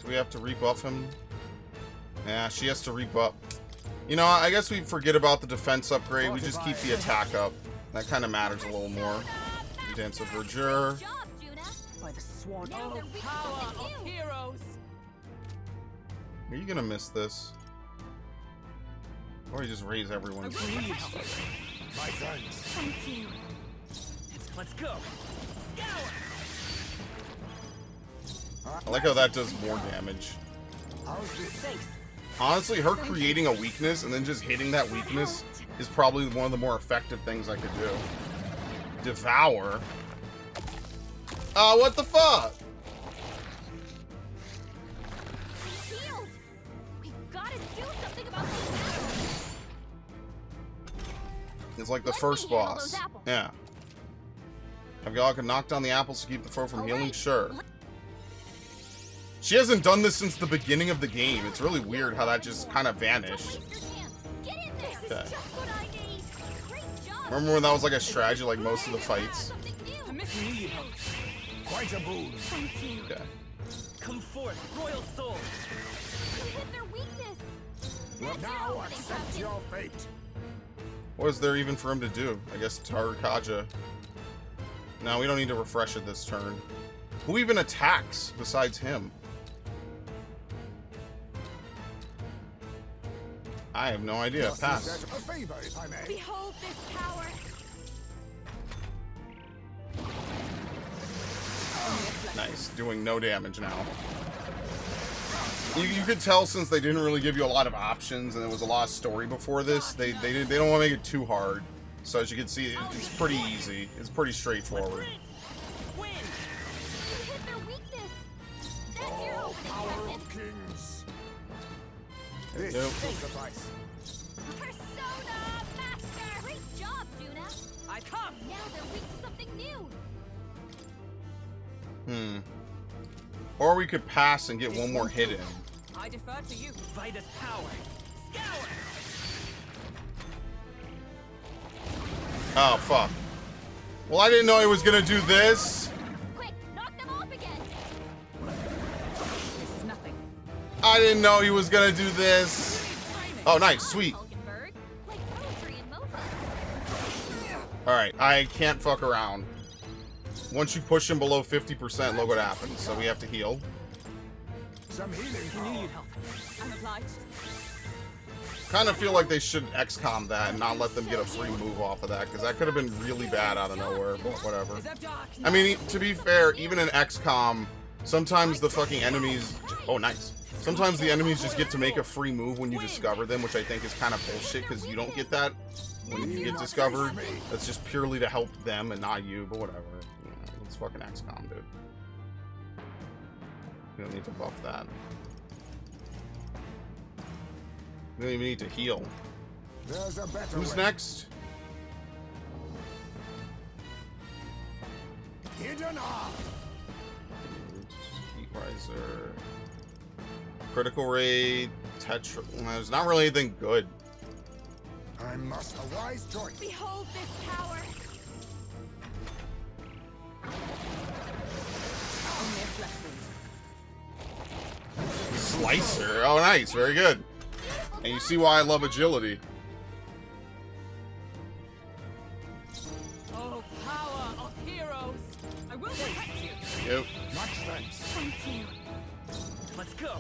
Do we have to rebuff him? Yeah, she has to rebuff. You know, I guess we forget about the defense upgrade. We just keep the attack up. That kind of matters a little more. Dance of Verdure. By the sworn power of heroes. Are you gonna miss this? Or you just raise everyone's. My thanks. Thank you. Let's go. I like how that does more damage. How's this? Honestly, her creating a weakness and then just hitting that weakness is probably one of the more effective things I could do. Devour? What the fuck? Shield! We gotta do something about these apples! It's like the Let first me handle boss. those apples. Yeah. Have y'all can knock down the apples to keep the foe from healing? Sure. She hasn't done this since the beginning of the game. It's really weird how that just kind of vanished. Get in there! This Okay. is just what I need! Great job! Remember when that was like a strategy like most of the fights? I miss you. Quite a boon. Thank you. Okay. Come forth, royal soul. You hit their weakness! That's your Now opening accept weapon. your fate. What is there even for him to do? I guess Tarakaja. No, we don't need to refresh it this turn. Who even attacks besides him? I have no idea. Pass. A favor, if I may. Behold this power! Nice. Doing no damage now. You could tell since they didn't really give you a lot of options and there was a lot of story before this, they don't want to make it too hard. So as you can see, it's pretty easy. It's pretty straightforward. You hit their weakness! That's your opening Power weapon! of kings. There you This go. will suffice. Persona Master! Great job, Juna! I come. Now they're weak to something new! Or we could pass and get one more hit in. I defer to you. Vitus power. Scour. Oh, fuck. Well, I didn't know he was gonna do this. Quick, knock them off again! This is nothing. I didn't know he was gonna do this. Oh, nice. Sweet. Hulkenberg. Like poetry in motion. Alright, I can't fuck around. Once you push him below 50%, look what happens. So we have to heal. Some healing I knew power. you'd help. I'm obliged. Kind of feel like they should XCOM that and not let them get a free move off of that, because that could have been really bad out of nowhere, but whatever. Is that dark? I mean, to be fair, even in XCOM, sometimes the fucking enemies... Oh, nice. Sometimes the enemies just get to make a free move when you discover them, which I think is kind of bullshit because you don't get that when you get discovered. That's just purely to help them and not you, but whatever. You know, it's fucking XCOM, dude. You don't need to buff that. You don't even need to heal. There's a better Who's way. next? Hidden Art. Heat Riser. Critical Raid. Tetra. There's not really anything good. I must. A wise choice. Behold this power. Slicer. Oh, nice. Very good. And you see why I love agility. Oh, power of heroes! I will protect you. Yep. Much thanks. Thank you. Let's go.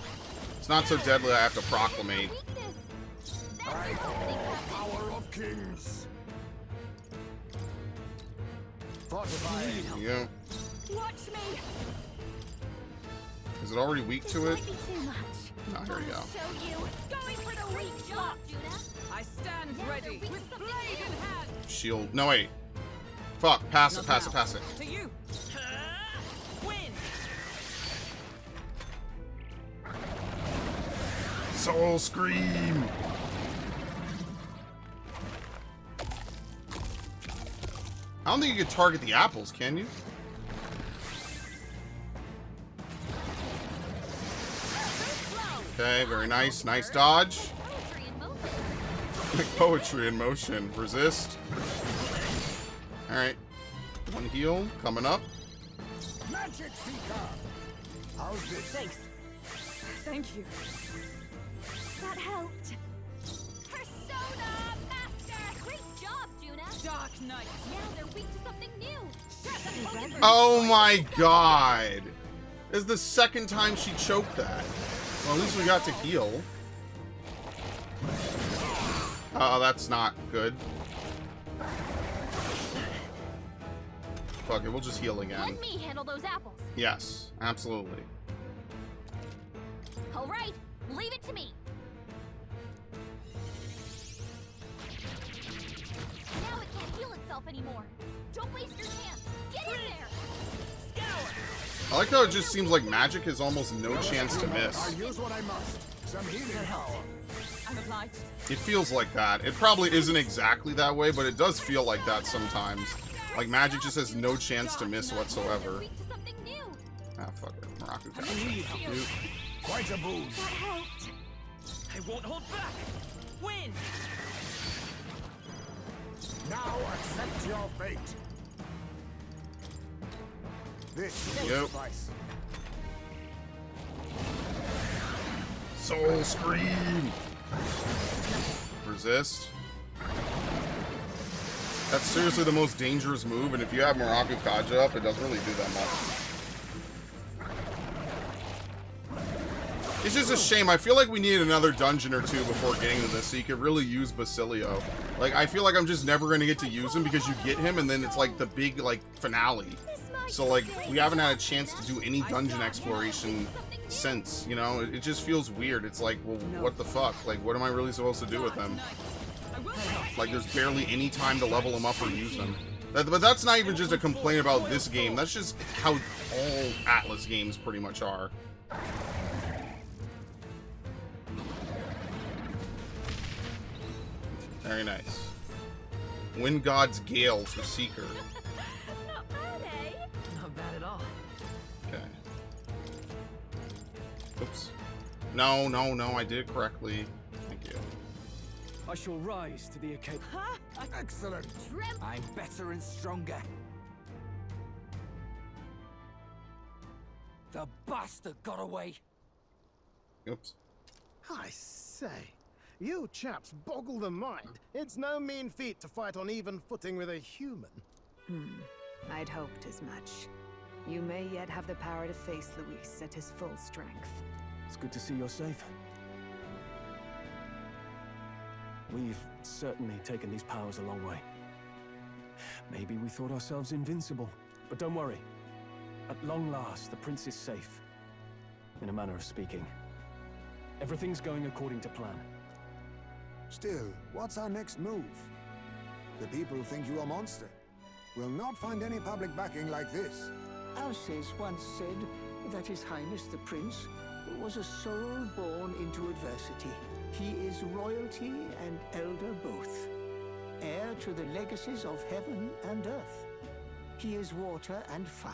It's not so deadly I have to proclamate. I call power of kings. Fortifying. Yeah. Watch me. Is it already weak to it? Might be too much. No, here we go. Show you. Going for the weak spot, Judah. I stand ready with blade in hand. Shield. No, wait. Fuck. Pass it, pass it, pass it. To you. Win. Soul Scream! I don't think you can target the apples, can you? Okay, very nice. Nice dodge. Poetry in motion. Resist. Alright. One heal. Coming up. Magic Seeker. How's this? Thanks. Thank you. That helped. Persona Master! Great job, Juna! Dark Knight. Now they're weak to something new. Oh my god! This is the second time she choked that. Well, at least we got to heal. Oh, that's not good. Fuck it, we'll just heal again. Let me handle those apples. Yes, absolutely. All right, leave it to me. Now it can't heal itself anymore. Don't waste your chance. Get in there. I like how it just seems like magic has almost no chance to I miss. use what I must. Some healing power. I'm obliged. It feels like that. It probably isn't exactly that way, but it does feel like that sometimes. Like magic just has no chance to miss whatsoever. Weak to something new. Ah, fuck it. Maraku. Quite a boost. That helped. I won't hold back. Win. Now accept your fate. This is Yep. advice. Soul Scream! Resist. That's seriously the most dangerous move, and if you have Maraku Kaja up, it doesn't really do that much. It's just a shame. I feel like we need another dungeon or two before getting to this so you could really use Basilio. Like, I feel like I'm just never going to get to use him because you get him and then it's like the big, like, finale. So, like, we haven't had a chance to do any dungeon exploration since, you know? It just feels weird. It's like, well, what the fuck? Like, what am I really supposed to do with him? Like, there's barely any time to level him up or use him. But that's not even just a complaint about this game. That's just how all Atlas games pretty much are. Very nice. Wind God's Gale for Seeker. Not bad, eh? Not bad at all. Okay. Oops. No, no, no, I did it correctly. Thank you. I shall rise to the occasion. Excellent. I'm better and stronger. The bastard got away. Oops. I say, you chaps boggle the mind. It's no mean feat to fight on even footing with a human. I'd hoped as much. You may yet have the power to face Luis at his full strength. It's good to see you're safe. We've certainly taken these powers a long way. Maybe we thought ourselves invincible, but don't worry. At long last, the prince is safe. In a manner of speaking. Everything's going according to plan. Still, what's our next move? The people think you a monster. Will not find any public backing like this. Alces once said that His Highness the Prince was a soul born into adversity. He is royalty and elder both, heir to the legacies of heaven and earth. He is water and fire,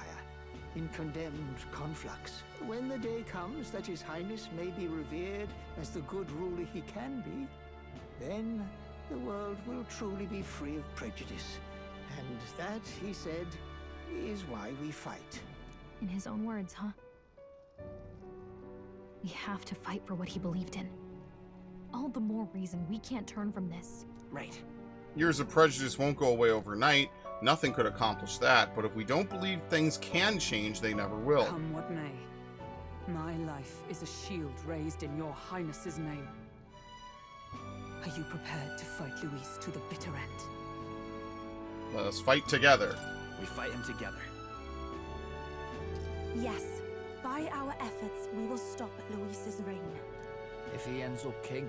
in condemned conflux. When the day comes that His Highness may be revered as the good ruler he can be, then the world will truly be free of prejudice. And that, he said, is why we fight. In his own words, huh? We have to fight for what he believed in. All the more reason we can't turn from this. Right. Years of prejudice won't go away overnight. Nothing could accomplish that, but if we don't believe things can change, they never will. Come what may. My life is a shield raised in your highness's name. Are you prepared to fight Luis to the bitter end? Let us fight together. We fight him together. Yes, by our efforts, we will stop Luis's reign. If he ends up king,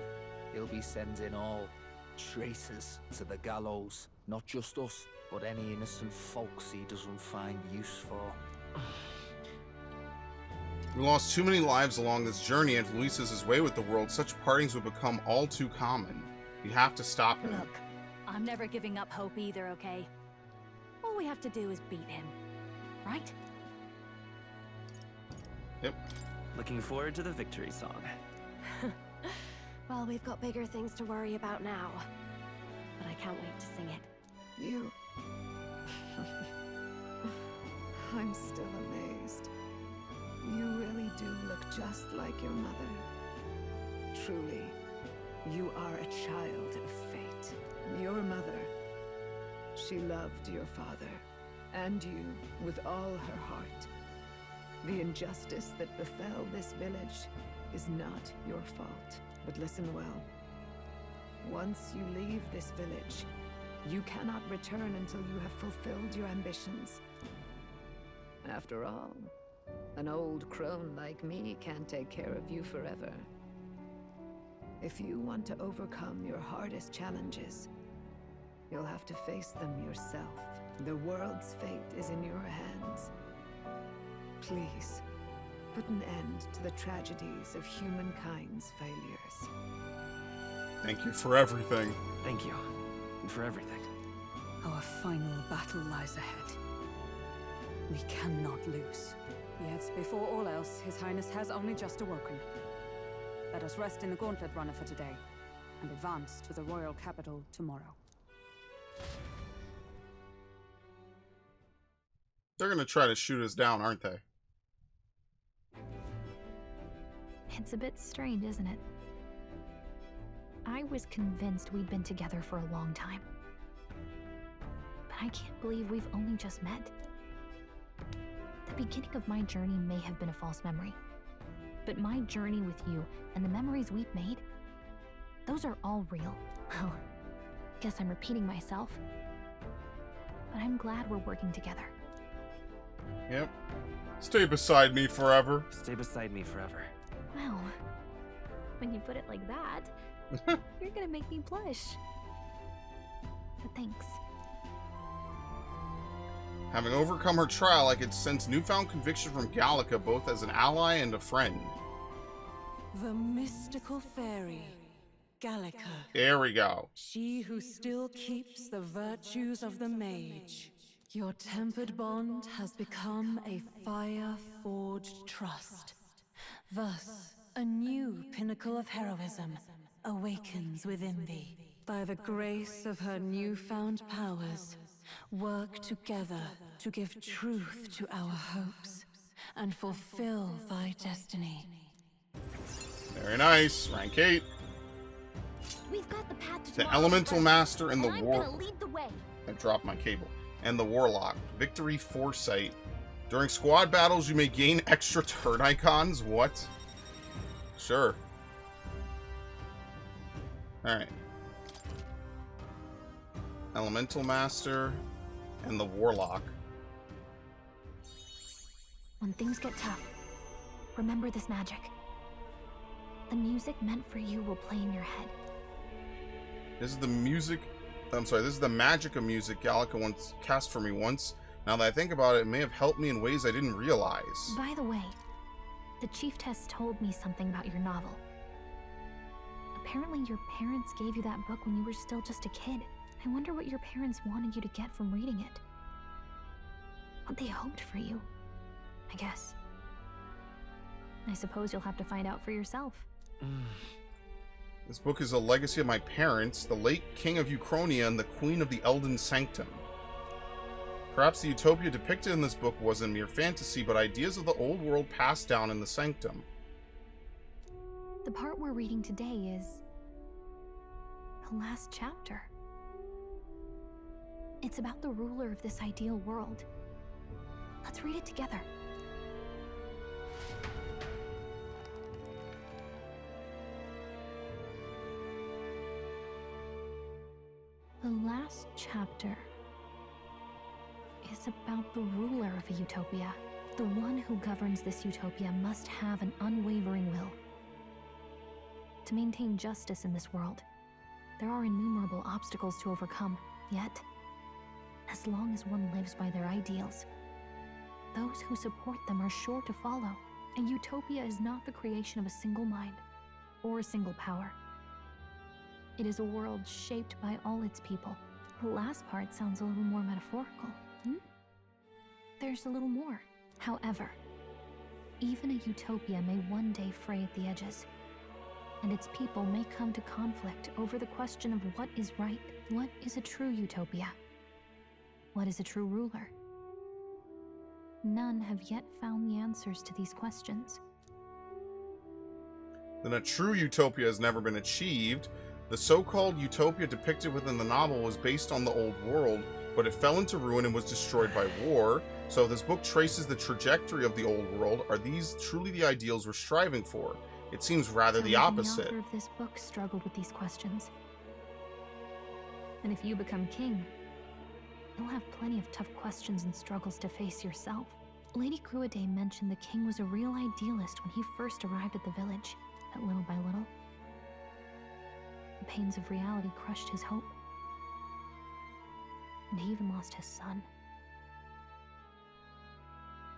he'll be sending all traitors to the gallows. Not just us, but any innocent folks he doesn't find use for. We lost too many lives along this journey, and if Luis is his way with the world, such partings would become all too common. We have to stop him. Look, I'm never giving up hope either, okay? All we have to do is beat him, right? Yep. Looking forward to the victory song. Well, we've got bigger things to worry about now. But I can't wait to sing it. You... I'm still amazed. You really do look just like your mother. Truly, you are a child of fate. Your mother, she loved your father, and you with all her heart. The injustice that befell this village is not your fault. But listen well. Once you leave this village, you cannot return until you have fulfilled your ambitions. After all, an old crone like me can't take care of you forever. If you want to overcome your hardest challenges, you'll have to face them yourself. The world's fate is in your hands. Please, put an end to the tragedies of humankind's failures. Thank you for everything. Thank you. And for everything. Our final battle lies ahead. We cannot lose. Yet, before all else, His Highness has only just awoken. Let us rest in the Gauntlet Runner for today, and advance to the royal capital tomorrow. They're gonna try to shoot us down, aren't they? It's a bit strange, isn't it? I was convinced we'd been together for a long time. But I can't believe we've only just met. The beginning of my journey may have been a false memory. But my journey with you and the memories we've made, those are all real. Well, guess I'm repeating myself. But I'm glad we're working together. Yep. Stay beside me forever. Stay beside me forever. Well, when you put it like that, you're gonna make me blush. But thanks. Having overcome her trial, I could sense newfound conviction from Gallica, both as an ally and a friend. The mystical fairy, Gallica. There we go. She who still keeps the virtues of the mage. Your tempered bond has become a fire-forged trust. Thus, a new pinnacle of heroism awakens within thee. By the grace of her newfound powers, work together to give truth to our hopes and fulfill thy destiny. Very nice. Rank 8. We've got the path to The tomorrow, Elemental friends, Master and the I'm War... gonna lead the way. I dropped my cable. And the Warlock. Victory Foresight. During squad battles, you may gain extra turn icons. What? Sure. Alright. Elemental Master and the Warlock. When things get tough, remember this magic. the music meant for you will play in your head. This is the music... I'm sorry, this is the magic of music Gallica once cast for me once. Now that I think about it, it may have helped me in ways I didn't realize. By the way, the Chieftess told me something about your novel. Apparently your parents gave you that book when you were still just a kid. I wonder what your parents wanted you to get from reading it. What they hoped for you, I guess. I suppose you'll have to find out for yourself. This book is a legacy of my parents, the late King of Uchronia and the Queen of the Elden Sanctum. Perhaps the utopia depicted in this book wasn't mere fantasy, but ideas of the old world passed down in the Sanctum. The part we're reading today is the last chapter. It's about the ruler of this ideal world. Let's read it together. The last chapter is about the ruler of a utopia. The one who governs this utopia must have an unwavering will. To maintain justice in this world, there are innumerable obstacles to overcome. Yet, as long as one lives by their ideals, those who support them are sure to follow. A utopia is not the creation of a single mind or a single power. It is a world shaped by all its people. The last part sounds a little more metaphorical. There's a little more. However, even a utopia may one day fray at the edges, and its people may come to conflict over the question of what is right. What is a true utopia? What is a true ruler? None have yet found the answers to these questions. Then a true utopia has never been achieved. The so-called utopia depicted within the novel was based on the old world, but it fell into ruin and was destroyed by war. So this book traces the trajectory of the old world. Are these truly the ideals we're striving for? It seems rather the opposite. The author of this book struggled with these questions. And if you become king, you'll have plenty of tough questions and struggles to face yourself. Lady Gruaday mentioned the king was a real idealist when he first arrived at the village, but little by little, the pains of reality crushed his hope. And he even lost his son.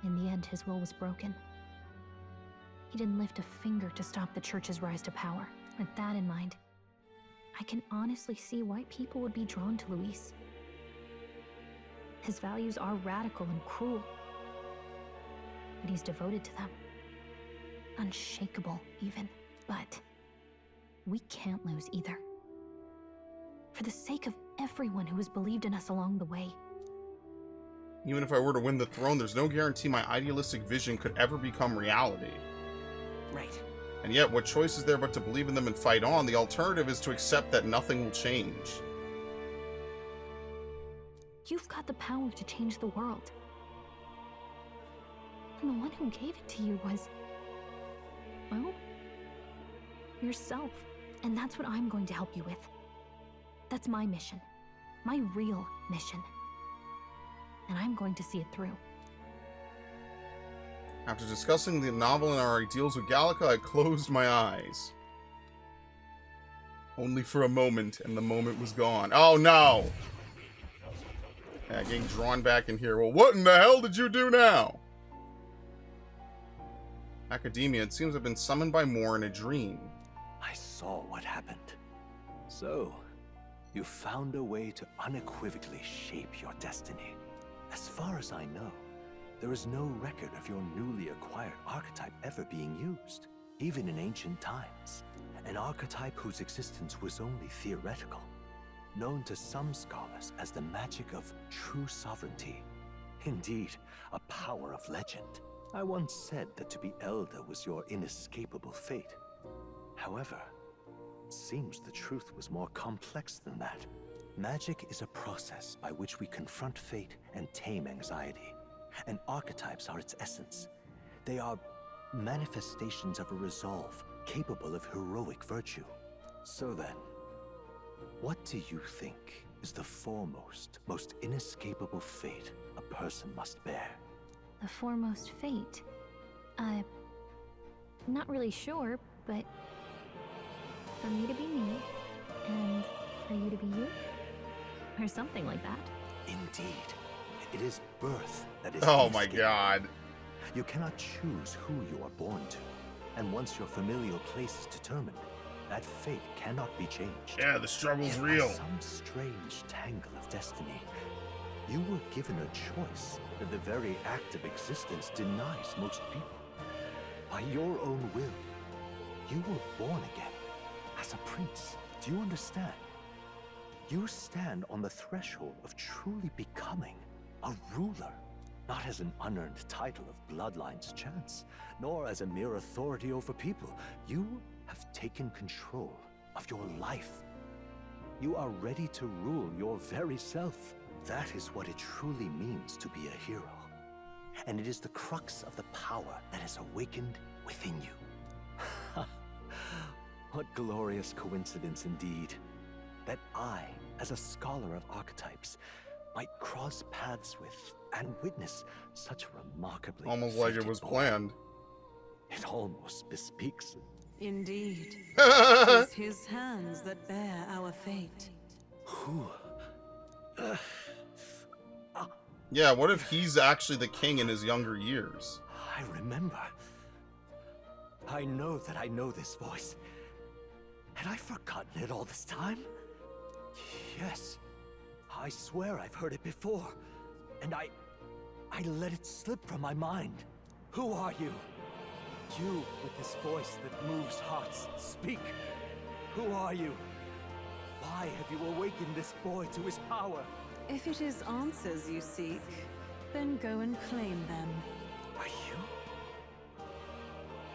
In the end, his will was broken. He didn't lift a finger to stop the church's rise to power. With that in mind, I can honestly see why people would be drawn to Luis. His values are radical and cruel, but he's devoted to them. Unshakable, even. But we can't lose either. For the sake of everyone who has believed in us along the way. Even if I were to win the throne, there's no guarantee my idealistic vision could ever become reality. Right. And yet, what choice is there but to believe in them and fight on? The alternative is to accept that nothing will change. You've got the power to change the world. And the one who gave it to you was, well, yourself. And that's what I'm going to help you with. That's my mission. My real mission. And I'm going to see it through. After discussing the novel and our ideals with Gallica, I closed my eyes. Only for a moment, and the moment was gone. Oh no! Yeah, getting drawn back in here. Well, what in the hell did you do now? Academia, it seems I've been summoned by Moore in a dream. I saw what happened. So, you found a way to unequivocally shape your destiny. As far as I know, there is no record of your newly acquired archetype ever being used, even in ancient times. An archetype whose existence was only theoretical, known to some scholars as the magic of true sovereignty. Indeed, a power of legend. I once said that to be Elder was your inescapable fate. However, it seems the truth was more complex than that. Magic is a process by which we confront fate and tame anxiety. And archetypes are its essence. They are manifestations of a resolve capable of heroic virtue. So then, what do you think is the foremost, most inescapable fate a person must bear? The foremost fate? I'm not really sure, but For me to be me, and for you to be you? Or something like that. Indeed. It is birth that is Oh my inescapable. god. You cannot choose who you are born to. And once your familial place is determined, that fate cannot be changed. Yeah, the struggle's Yet real. by some strange tangle of destiny, you were given a choice that the very act of existence denies most people. By your own will, you were born again as a prince. Do you understand? You stand on the threshold of truly becoming a ruler, not as an unearned title of bloodline's chance, nor as a mere authority over people. You have taken control of your life. You are ready to rule your very self. That is what it truly means to be a hero. And it is the crux of the power that has awakened within you. What glorious coincidence indeed, that I, as a scholar of archetypes, might cross paths with and witness such a remarkably Almost like it fated was boy. planned. It almost bespeaks. Indeed. 'Tis his hands that bear our fate. Who? Yeah, what if he's actually the king in his younger years? I remember. I know that I know this voice. Had I forgotten it all this time? Yes. I swear I've heard it before. And I let it slip from my mind. Who are you? You with this voice that moves hearts. Speak. Who are you? Why have you awakened this boy to his power? If it is answers you seek, then go and claim them. Are you?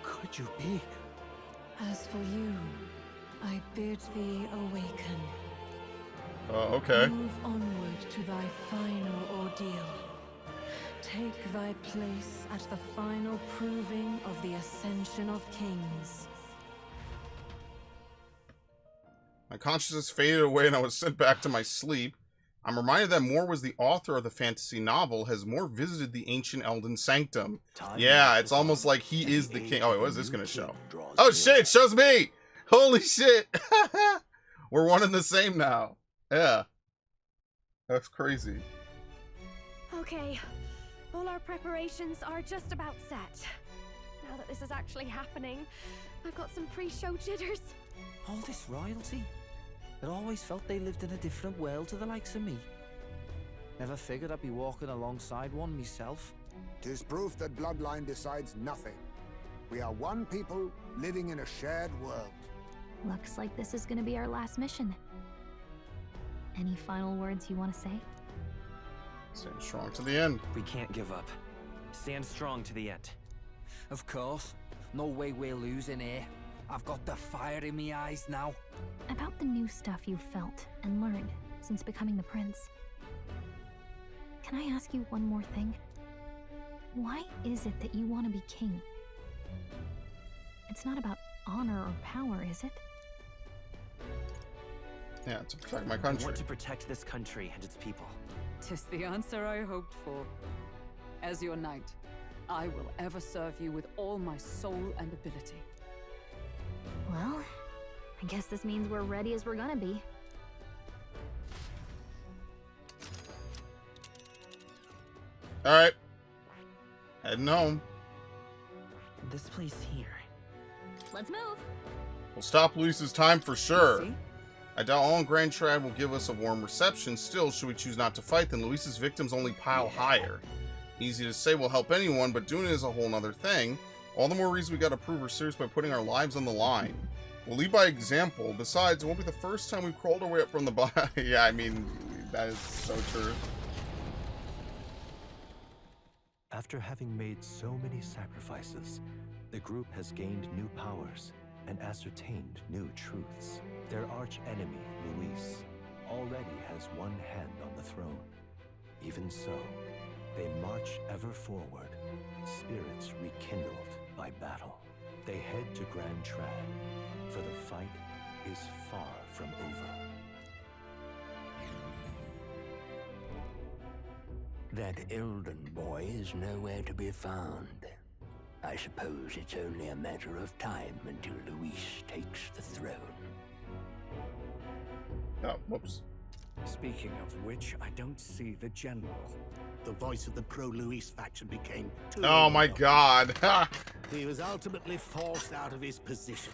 Could you be? As for you, I bid thee awaken. Okay. Move onward to thy final ordeal. Take thy place at the final proving of the ascension of kings. My consciousness faded away and I was sent back to my sleep. I'm reminded that Moore was the author of the fantasy novel. Has Moore visited the ancient Elden Sanctum? Yeah, it's almost like he is the king. Oh, wait, what is this going to show? Oh, shit, it shows me! Holy shit! We're one and the same now. Yeah. That's crazy. Okay, all our preparations are just about set. Now that this is actually happening, I've got some pre-show jitters. All this royalty? I'd always felt they lived in a different world to the likes of me. Never figured I'd be walking alongside one myself. 'Tis proof that bloodline decides nothing. We are one people living in a shared world. Looks like this is gonna be our last mission. Any final words you want to say? Stand strong to the end. We can't give up. Stand strong to the end. Of course. No way we're losing here. I've got the fire in me eyes now. About the new stuff you've felt and learned since becoming the prince. Can I ask you one more thing? Why is it that you want to be king? It's not about honor or power, is it? Yeah, to protect my I country. want to protect this country and its people. 'Tis the answer I hoped for. As your knight, I will ever serve you with all my soul and ability. Well, I guess this means we're ready as we're gonna be. Alright. Heading home. This place here. Let's move. We'll stop Luis's time for sure. See? I doubt all in Grand Trad will give us a warm reception. Still, should we choose not to fight, then Luis's victims only pile higher. Easy to say will help anyone, but doing it is a whole nother thing. All the more reason we gotta prove we're serious by putting our lives on the line. We'll lead by example. Besides, it won't be the first time we've crawled our way up from the bottom. Yeah, I mean, that is so true. After having made so many sacrifices, the group has gained new powers and ascertained new truths. Their arch-enemy, Luis, already has one hand on the throne. Even so, they march ever forward, spirits rekindled by battle. They head to Grand Trad, for the fight is far from over. That Elden boy is nowhere to be found. I suppose it's only a matter of time until Luis takes the throne. Oh, whoops. Speaking of which, I don't see the general. The voice of the pro-Luis faction became too... Oh my god. He was ultimately forced out of his position.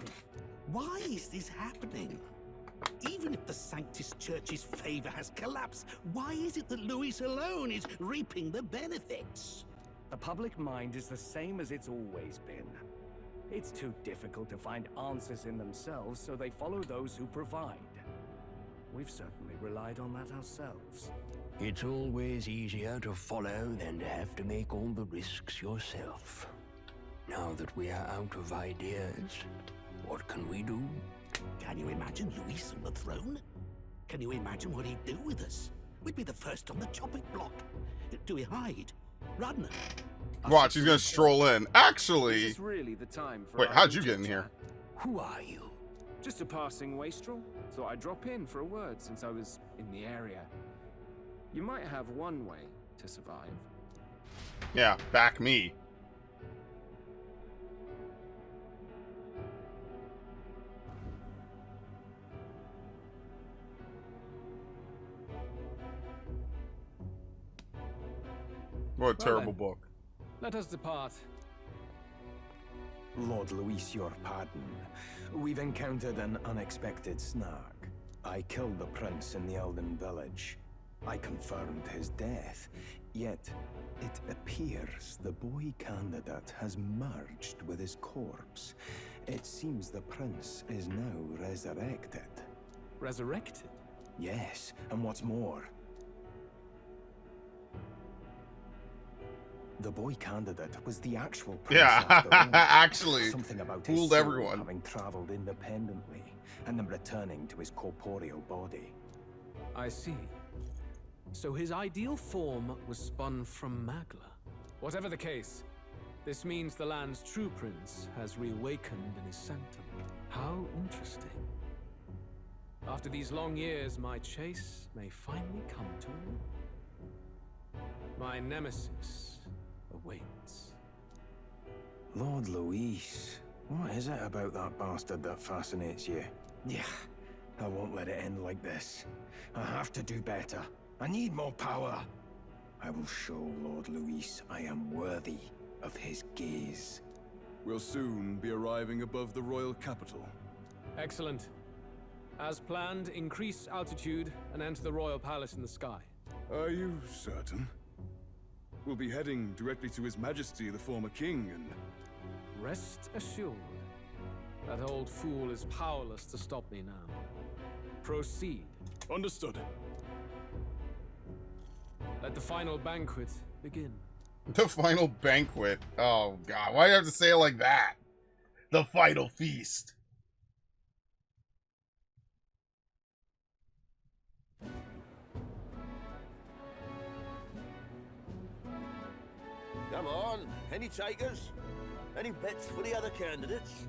Why is this happening? Even if the Sanctus Church's favor has collapsed, why is it that Luis alone is reaping the benefits? The public mind is the same as it's always been. It's too difficult to find answers in themselves, so they follow those who provide. We've certainly relied on that ourselves. It's always easier to follow than to have to make all the risks yourself. Now that we are out of ideas, what can we do? Can you imagine Luis on the throne? Can you imagine what he'd do with us? We'd be the first on the chopping block. Do we hide? Run? Watch, he's gonna stroll in. Actually... This is really the time for Wait, how'd you get in here? Who are you? Just a passing wastrel. Thought I'd drop in for a word since I was in the area. You might have one way to survive. Yeah, back me. What a terrible book. Let us depart. Lord Luis, your pardon. We've encountered an unexpected snag. I killed the prince in the Elden village. I confirmed his death, yet it appears the boy candidate has merged with his corpse. It seems the prince is now resurrected. Resurrected? Yes, and what's more, the boy candidate was the actual prince. Yeah, after all. actually, something about fooled his soul everyone. having traveled independently and then returning to his corporeal body. I see. So his ideal form was spun from Magla. Whatever the case, this means the land's true prince has reawakened in his sanctum. How interesting. After these long years, my chase may finally come to an end. My nemesis awaits. Lord Luis, what is it about that bastard that fascinates you? Yeah, I won't let it end like this. I have to do better. I need more power. I will show Lord Luis I am worthy of his gaze. We'll soon be arriving above the royal capital. Excellent. As planned, increase altitude and enter the royal palace in the sky. Are you certain? We'll be heading directly to His Majesty, the former king, and... Rest assured, that old fool is powerless to stop me now. Proceed. Understood. Let the final banquet begin. The final banquet. Oh god, why do you have to say it like that? The final feast. Come on, any takers? Any bets for the other candidates?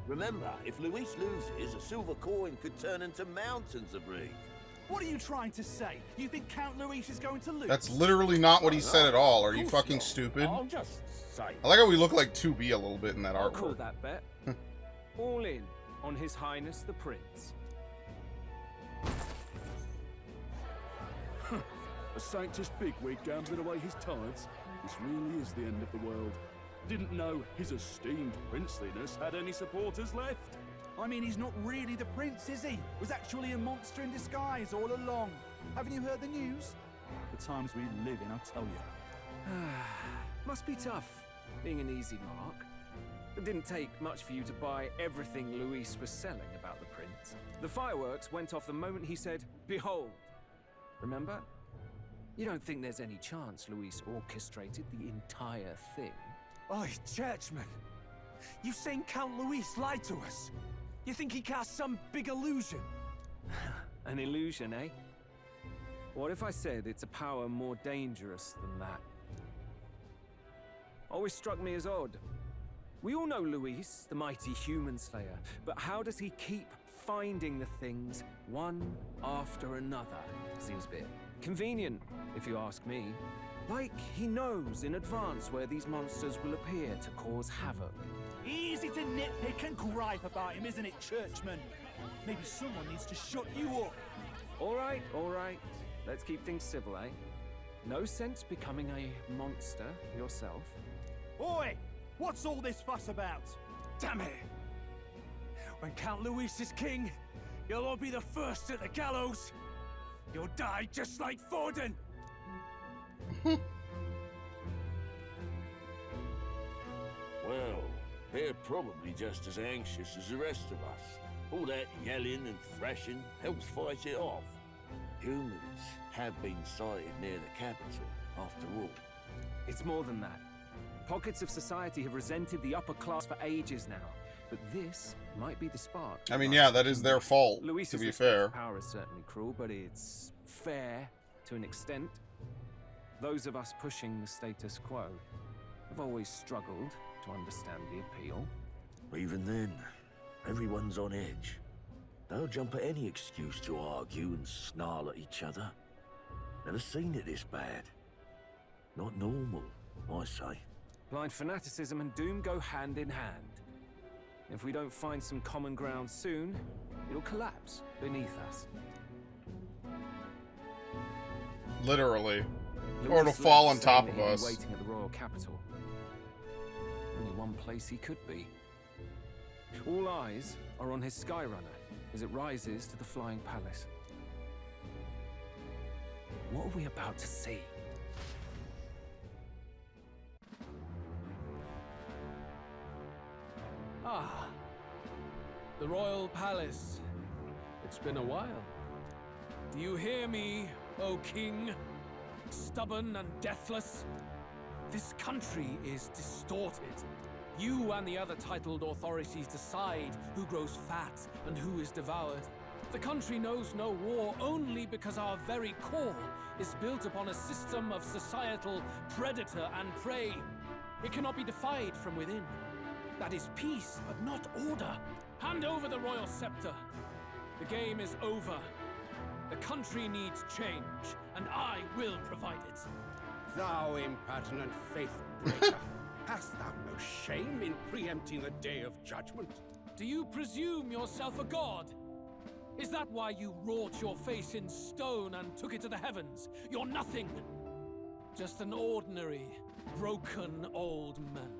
Remember, if Luis loses, a silver coin could turn into mountains of Reef. What are you trying to say? You think Count Luis is going to lose? That's literally not what he said at all. Are you fucking stupid? I'll just say. I like how we look like 2B a little bit in that I'll call artwork. that bet. All in on His Highness the Prince. A Sanctus bigwig gambling away his tithes? This really is the end of the world. Didn't know his esteemed princeliness had any supporters left. I mean, he's not really the prince, is he? Was actually a monster in disguise all along. Haven't you heard the news? The times we live in, I'll tell you. Must be tough, being an easy mark. It didn't take much for you to buy everything Luis was selling about the prince. The fireworks went off the moment he said, "Behold." Remember? You don't think there's any chance Luis orchestrated the entire thing? Oi, churchman! You saying Count Luis lied to us? You think he cast some big illusion? An illusion, eh? What if I said it's a power more dangerous than that? Always struck me as odd. We all know Luis, the mighty human slayer, but how does he keep finding the things one after another? Seems a bit convenient, if you ask me. Like he knows in advance where these monsters will appear to cause havoc. Easy to nitpick and gripe about him, isn't it, churchman? Maybe someone needs to shut you up. All right. Let's keep things civil, eh? No sense becoming a monster yourself. Oi! What's all this fuss about? Damn it! When Count Luis is king, you'll all be the first at the gallows. You'll die just like Forden. Well, they're probably just as anxious as the rest of us. All that yelling and thrashing helps fight it off. Humans have been sighted near the capital, after all. It's more than that. Pockets of society have resented the upper class for ages now, but this might be the spark. I mean, yeah, that is their fault, to be fair. Power is certainly cruel, but it's fair to an extent. Those of us pushing the status quo have always struggled to understand the appeal. Even then, everyone's on edge. They'll jump at any excuse to argue and snarl at each other. Never seen it this bad. Not normal, I say. Blind fanaticism and doom go hand in hand. If we don't find some common ground soon, it'll collapse beneath us. Literally. Or it'll fall on top of us. Waiting at the royal capital. Only one place he could be. All eyes are on his Skyrunner as it rises to the flying palace. What are we about to see? Ah, the royal palace. It's been a while. Do you hear me, O king? Stubborn and deathless? This country is distorted. You and the other titled authorities decide who grows fat and who is devoured. The country knows no war only because our very core is built upon a system of societal predator and prey. It cannot be defied from within. That is peace, but not order. Hand over the royal scepter. The game is over. The country needs change, and I will provide it. Thou impertinent faith breaker, hast thou no shame in preempting the day of judgment? Do you presume yourself a god? Is that why you wrought your face in stone and took it to the heavens? You're nothing. Just an ordinary, broken old man.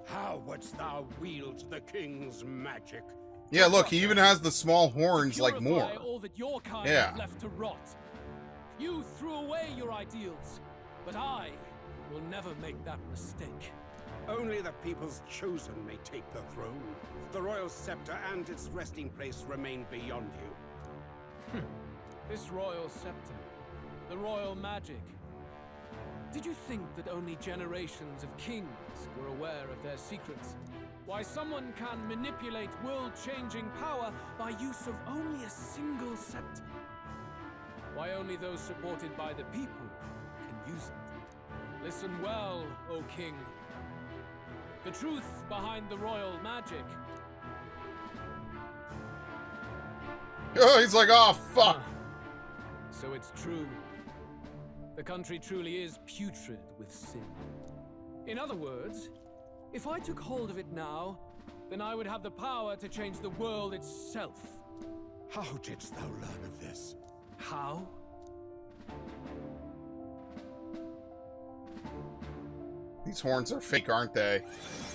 How wouldst thou wield the king's magic? Yeah, look, he even has the small horns like more. All that your kind Yeah. have left to rot. You threw away your ideals, but I will never make that mistake. Only the people's chosen may take the throne. The royal scepter and its resting place remain beyond you. This royal scepter, the royal magic. Did you think that only generations of kings were aware of their secrets? Why someone can manipulate world-changing power by use of only a single scepter? Why only those supported by the people can use it? Listen well, O king. The truth behind the royal magic. Oh, he's like, oh, fuck. So it's true. The country truly is putrid with sin. In other words, if I took hold of it now, then I would have the power to change the world itself. How didst thou learn of this? How? These horns are fake, aren't they?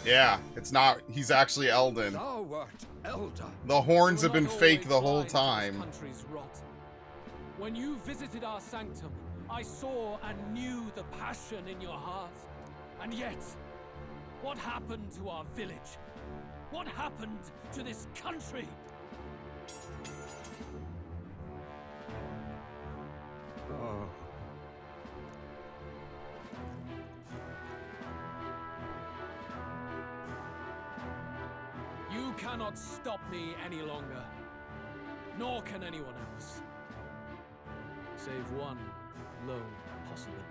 Yeah, it's not. He's actually Elden. Thou art elder. The horns have been fake the whole time. Country's rot. When you visited our sanctum, I saw and knew the passion in your heart. And yet, what happened to our village? What happened to this country? Oh. You cannot stop me any longer. Nor can anyone else. Save one lone possibility.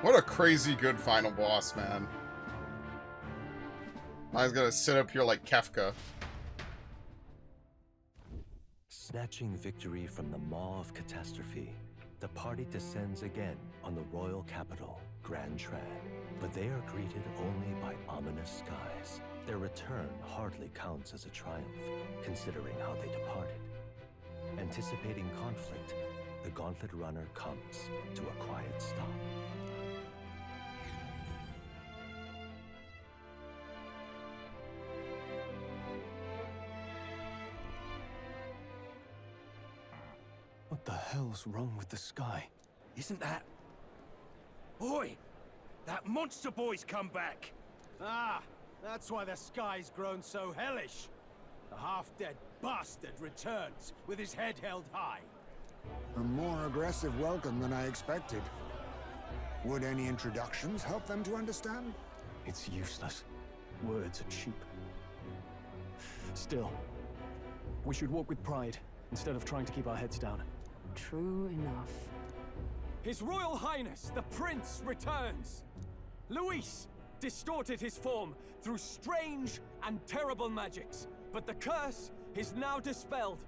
What a crazy good final boss, man. I was gonna sit up here like Kefka. Snatching victory from the maw of catastrophe, the party descends again on the royal capital, Grand Trad. But they are greeted only by ominous skies. Their return hardly counts as a triumph, considering how they departed. Anticipating conflict, the Gauntlet Runner comes to a quiet stop. What the hell's wrong with the sky? Isn't that... Oi! That monster boy's come back! Ah, that's why the sky's grown so hellish. The half-dead bastard returns with his head held high. A more aggressive welcome than I expected. Would any introductions help them to understand? It's useless. Words are cheap. Still, we should walk with pride instead of trying to keep our heads down. True enough. His Royal Highness, the Prince, returns! Luis distorted his form through strange and terrible magics, but the curse is now dispelled.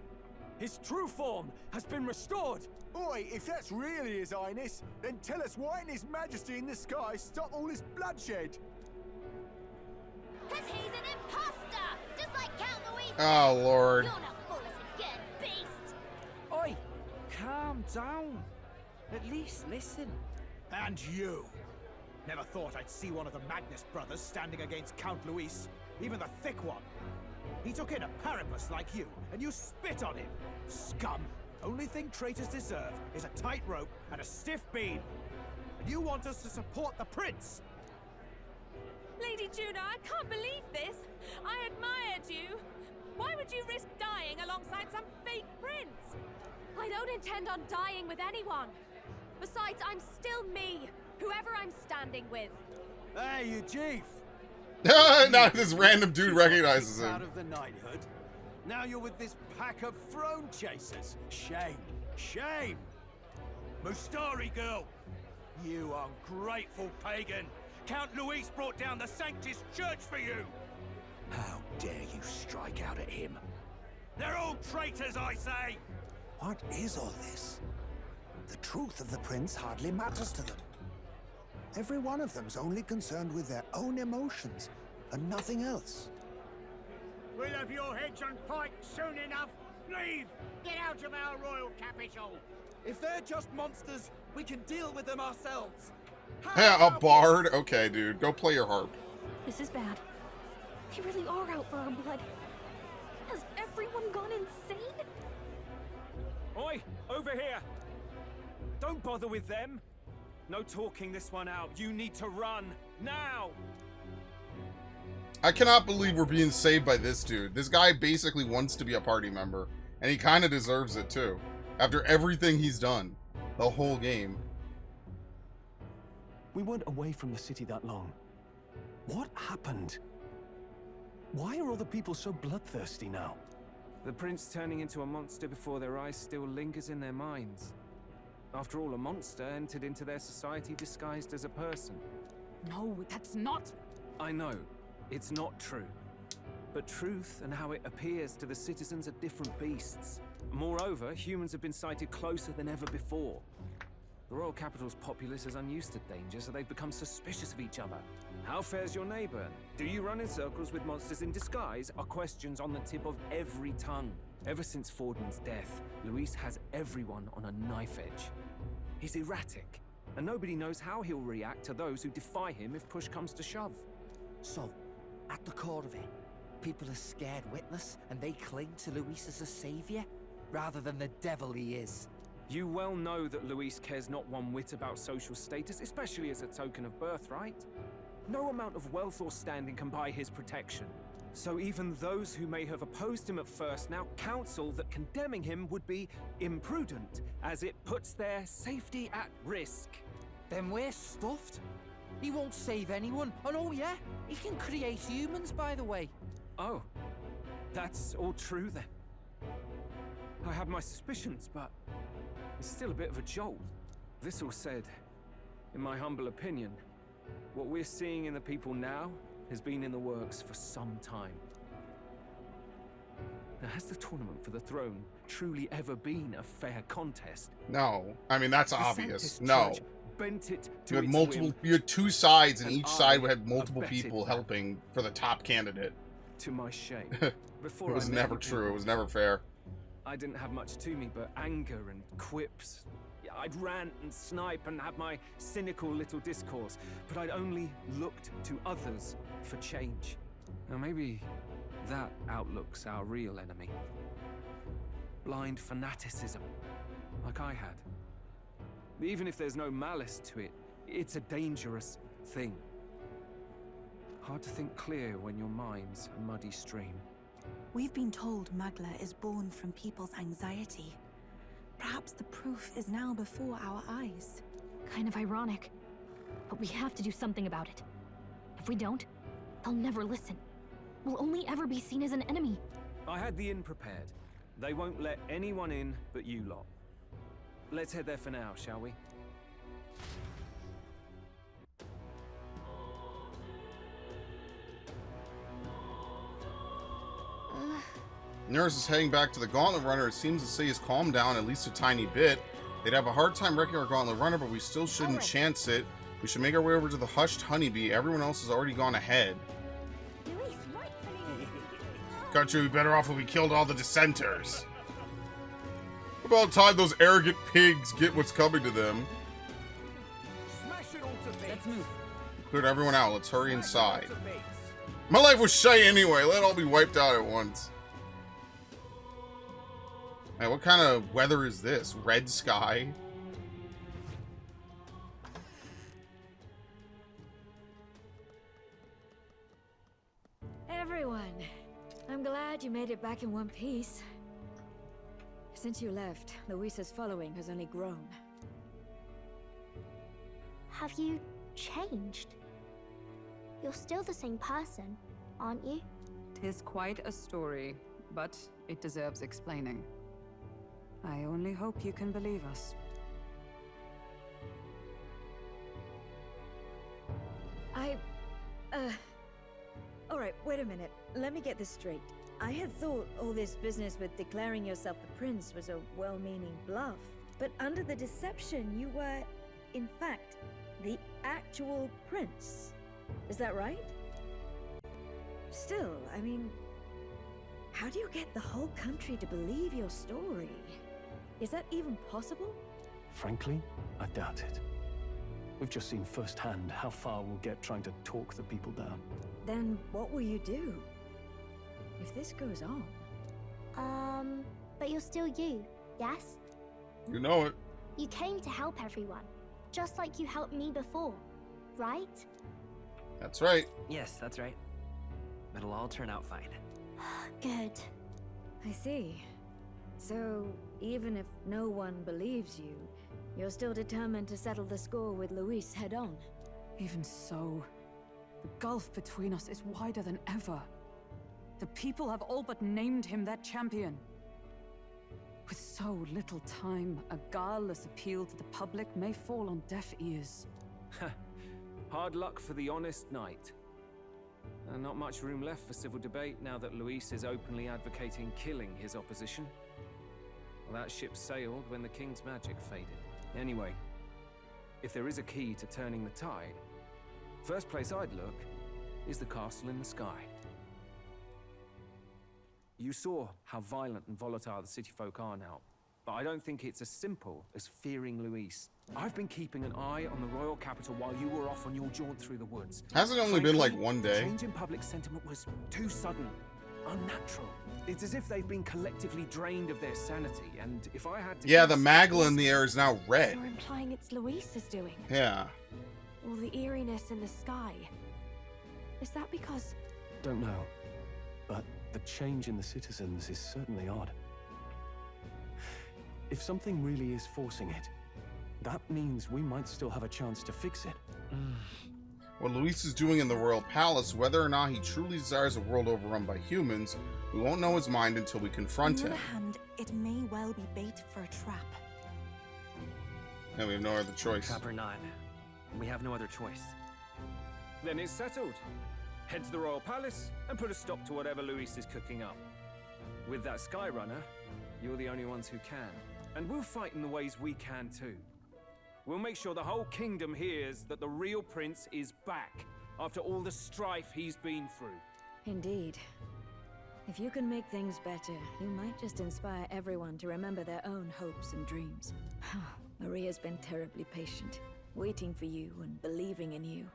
His true form has been restored! Oi, if that's really His Highness, then tell us why in His Majesty in the sky stop all this bloodshed? Cause he's an imposter! Just like Count Luis! Oh, Lord. You're not full as a good beast! Oi, calm down. At least listen. And you! Never thought I'd see one of the Magnus brothers standing against Count Luis, even the thick one. He took in a Paribus like you, and you spit on him. Scum! Only thing traitors deserve is a tight rope and a stiff beam. And you want us to support the prince? Lady Juno, I can't believe this. I admired you. Why would you risk dying alongside some fake prince? I don't intend on dying with anyone. Besides, I'm still me, whoever I'm standing with. Hey, you chief! Now this random dude recognizes him. Out of the knighthood. Now you're with this pack of throne chasers. Shame. Shame! Mustari girl! You ungrateful pagan! Count Luis brought down the Sanctus Church for you! How dare you strike out at him? They're all traitors, I say! What is all this? The truth of the prince hardly matters to them. Every one of them's only concerned with their own emotions and nothing else. We'll have your heads on pikes soon enough. Leave! Get out of our royal capital! If they're just monsters, we can deal with them ourselves. A bard? Okay, dude. Go play your harp. This is bad. They really are out for our blood. Has everyone gone insane? Oi, over here! Don't bother with them. No talking this one out. You need to run, now! I cannot believe we're being saved by this dude. This guy basically wants to be a party member, and he kind of deserves it too. After everything he's done, the whole game. We weren't away from the city that long. What happened? Why are all the people so bloodthirsty now? The prince turning into a monster before their eyes still lingers in their minds. After all, a monster entered into their society disguised as a person. No, that's not... I know, it's not true. But truth and how it appears to the citizens are different beasts. Moreover, humans have been sighted closer than ever before. The royal capital's populace is unused to danger, so they've become suspicious of each other. How fares your neighbor? Do you run in circles with monsters in disguise? Are questions on the tip of every tongue. Ever since Fordman's death, Luis has everyone on a knife edge. He's erratic, and nobody knows how he'll react to those who defy him if push comes to shove. So, at the core of it, people are scared witless, and they cling to Luis as a savior, rather than the devil he is. You well know that Luis cares not one whit about social status, especially as a token of birthright. No amount of wealth or standing can buy his protection. So even those who may have opposed him at first now counsel that condemning him would be imprudent, as it puts their safety at risk. Then we're stuffed. He won't save anyone. And oh yeah, he can create humans, by the way. Oh, that's all true then. I have my suspicions, but it's still a bit of a jolt. This all said, in my humble opinion, what we're seeing in the people now has been in the works for some time. Now, has the tournament for the throne truly ever been a fair contest? No. I mean, that's The obvious. Sanctus No. Church bent it to You had its multiple. whim, You had two sides, and each side I had multiple abetted people that. helping for the top candidate. To my shame. It Before was I met never you true. people, It was never fair. I didn't have much to me but anger and quips. I'd rant and snipe and have my cynical little discourse, but I'd only looked to others for change. Now maybe that outlook's our real enemy. Blind fanaticism, like I had. Even if there's no malice to it, it's a dangerous thing. Hard to think clear when your mind's a muddy stream. We've been told Magla is born from people's anxiety. Perhaps the proof is now before our eyes. Kind of ironic. But we have to do something about it. If we don't, they'll never listen. We'll only ever be seen as an enemy. I had the inn prepared. They won't let anyone in but you lot. Let's head there for now, shall we? Nurse is heading back to the Gauntlet Runner. It seems the city has calmed down at least a tiny bit. They'd have a hard time wrecking our Gauntlet Runner, but we still shouldn't chance it. We should make our way over to the Hushed Honeybee. Everyone else has already gone ahead. Country would be better off if we killed all the dissenters. About time those arrogant pigs get what's coming to them. Let's move. Cleared everyone out. Let's hurry inside. My life was shy anyway. Let it all be wiped out at once. Man, what kind of weather is this? Red sky? Everyone, I'm glad you made it back in one piece. Since you left, Luisa's following has only grown. Have you changed? You're still the same person, aren't you? 'Tis quite a story, but it deserves explaining. I only hope you can believe us. Alright, wait a minute. Let me get this straight. I had thought all this business with declaring yourself the prince was a well-meaning bluff. But under the deception, you were, in fact, the actual prince. Is that right? Still, I mean, how do you get the whole country to believe your story? Is that even possible? Frankly, I doubt it. We've just seen firsthand how far we'll get trying to talk the people down. Then what will you do? If this goes on... But you're still you, yes? You know it. You came to help everyone, just like you helped me before, right? That's right. Yes, that's right. It'll all turn out fine. Good. I see. So, even if no one believes you, you're still determined to settle the score with Luis head-on? Even so, the gulf between us is wider than ever. The people have all but named him their champion. With so little time, a guileless appeal to the public may fall on deaf ears. Hard luck for the honest knight. And not much room left for civil debate now that Luis is openly advocating killing his opposition. Well, that ship sailed when the king's magic faded. Anyway, if there is a key to turning the tide, first place I'd look is the castle in the sky. You saw how violent and volatile the city folk are now, but I don't think it's as simple as fearing Luis. I've been keeping an eye on the royal capital while you were off on your jaunt through the woods. Hasn't it only been like one The day? change in public sentiment was too sudden, unnatural. It's as if they've been collectively drained of their sanity, and if I had to Yeah, guess, the Magla in the air is now red. You're implying it's Luis's doing. Yeah. Well, the eeriness in the sky. Is that because... Don't know, but the change in the citizens is certainly odd. If something really is forcing it, that means we might still have a chance to fix it. What Luis is doing in the Royal Palace, whether or not he truly desires a world overrun by humans, we won't know his mind until we confront On him. the other hand, it may well be bait for a trap. And we have no other choice. Trap or not, we have no other choice. Then it's settled. Head to the royal palace and put a stop to whatever Luis is cooking up. With that Skyrunner, you're the only ones who can. And we'll fight in the ways we can too. We'll make sure the whole kingdom hears that the real prince is back, after all the strife he's been through. Indeed. If you can make things better, you might just inspire everyone to remember their own hopes and dreams. Maria's been terribly patient, waiting for you and believing in you.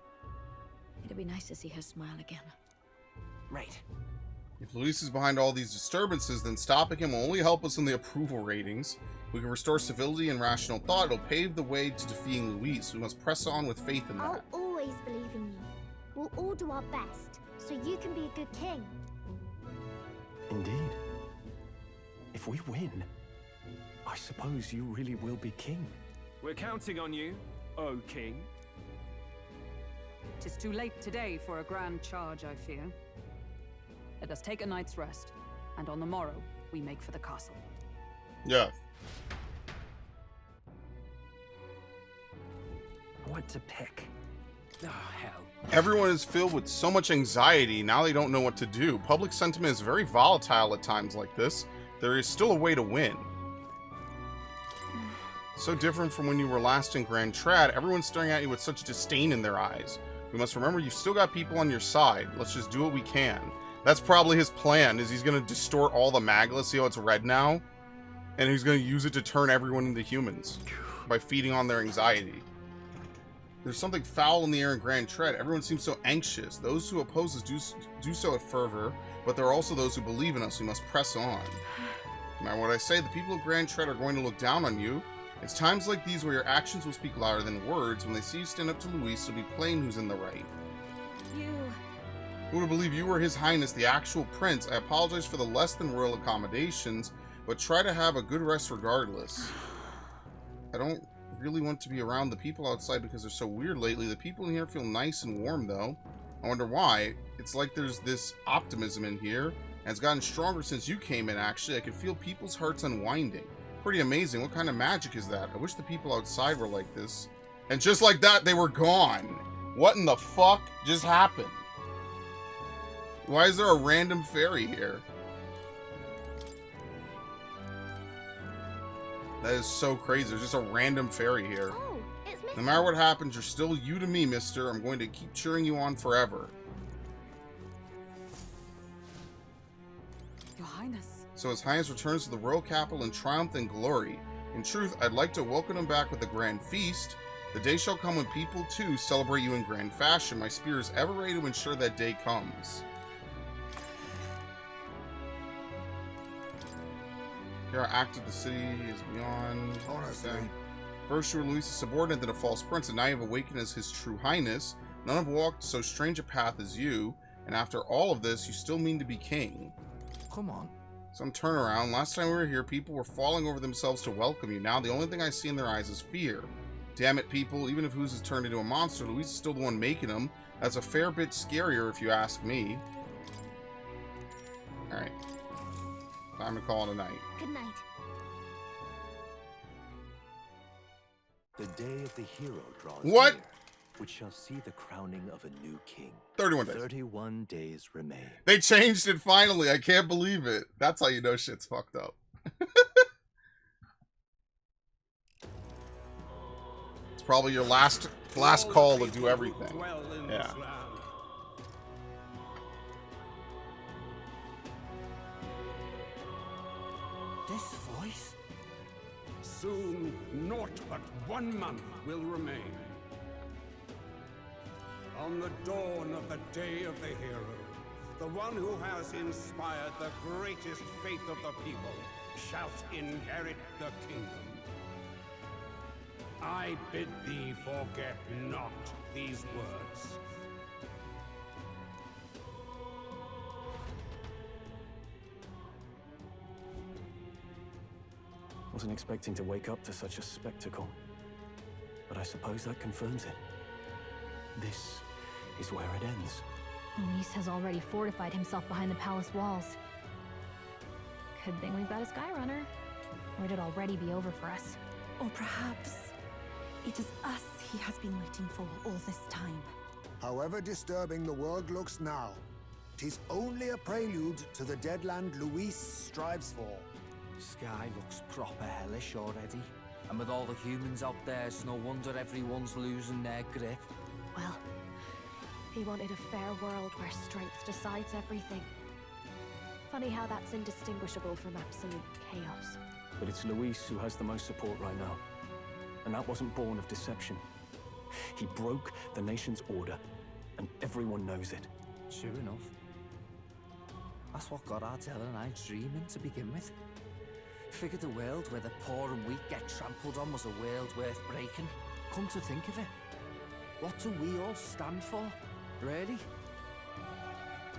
It'd be nice to see her smile again. Right. If Luis is behind all these disturbances, then stopping him will only help us in the approval ratings. We can restore civility and rational thought. It'll pave the way to defeating Luis. We must press on with faith in that. I'll always believe in you. We'll all do our best, so you can be a good king. Indeed. If we win, I suppose you really will be king. We're counting on you, O king. 'Tis too late today for a grand charge, I fear. Let us take a night's rest, and on the morrow, we make for the castle. Yeah. What to pick? Oh, hell. Everyone is filled with so much anxiety, now they don't know what to do. Public sentiment is very volatile at times like this. There is still a way to win. So different from when you were last in Grand Trad, everyone's staring at you with such disdain in their eyes. We must remember you still got people on your side. Let's just do what we can. That's probably his plan, is he's going to distort all the magla. See how it's red now? And he's going to use it to turn everyone into humans by feeding on their anxiety. There's something foul in the air in Grand Trad. Everyone seems so anxious. Those who oppose us do so with fervor, but there are also those who believe in us. We must press on. No matter what I say, the people of Grand Trad are going to look down on you. It's times like these where your actions will speak louder than words. When they see you stand up to Luis, it'll be plain who's in the right. Who would believe you were His Highness, the actual prince? I apologize for the less than royal accommodations, but try to have a good rest regardless. I don't really want to be around the people outside because they're so weird lately. The people in here feel nice and warm, though. I wonder why. It's like there's this optimism in here, and it's gotten stronger since you came in, actually. I can feel people's hearts unwinding. Pretty amazing. What kind of magic is that? I wish the people outside were like this. And just like that, they were gone. What in the fuck just happened? Why is there a random fairy here? That is so crazy. There's just a random fairy here. Oh, it's Mr. No matter what happens, you're still you to me, mister. I'm going to keep cheering you on forever. Your Highness. So His Highness returns to the royal capital in triumph and glory. In truth, I'd like to welcome him back with a grand feast. The day shall come when people, too, celebrate you in grand fashion. My spear is ever ready to ensure that day comes. Here, active the city is beyond. Honestly. First, you were Luis' subordinate, then a false prince, and now you have awakened as His True Highness. None have walked so strange a path as you, and after all of this, you still mean to be king. Come on. Some turnaround. Last time we were here, people were falling over themselves to welcome you. Now, the only thing I see in their eyes is fear. Damn it, people. Even if Who's has turned into a monster, Luis is still the one making him. That's a fair bit scarier, if you ask me. Alright. Time to call it a night. Good night. The day of the hero draws What? near, which shall see the crowning of a new king. 31 days. 31 days remain. They changed it finally. I can't believe it. That's how you know shit's fucked up. It's probably your last call to do everything. Yeah. This voice? Soon, naught but 1 month will remain. On the dawn of the day of the hero, the one who has inspired the greatest faith of the people shall inherit the kingdom. I bid thee forget not these words. Wasn't expecting to wake up to such a spectacle, but I suppose that confirms it. This is where it ends. Luis has already fortified himself behind the palace walls. Good thing we've got a Skyrunner, or it'd already be over for us. Or perhaps it is us he has been waiting for all this time. However disturbing the world looks now, 'tis only a prelude to the deadland Luis strives for. Sky looks proper hellish already. And with all the humans out there, it's no wonder everyone's losing their grip. Well, he wanted a fair world where strength decides everything. Funny how that's indistinguishable from absolute chaos. But it's Luis who has the most support right now. And that wasn't born of deception. He broke the nation's order, and everyone knows it. Sure enough. That's what got Ardell and I dreaming to begin with. Figured a world where the poor and weak get trampled on was a world worth breaking. Come to think of it, what do we all stand for, really?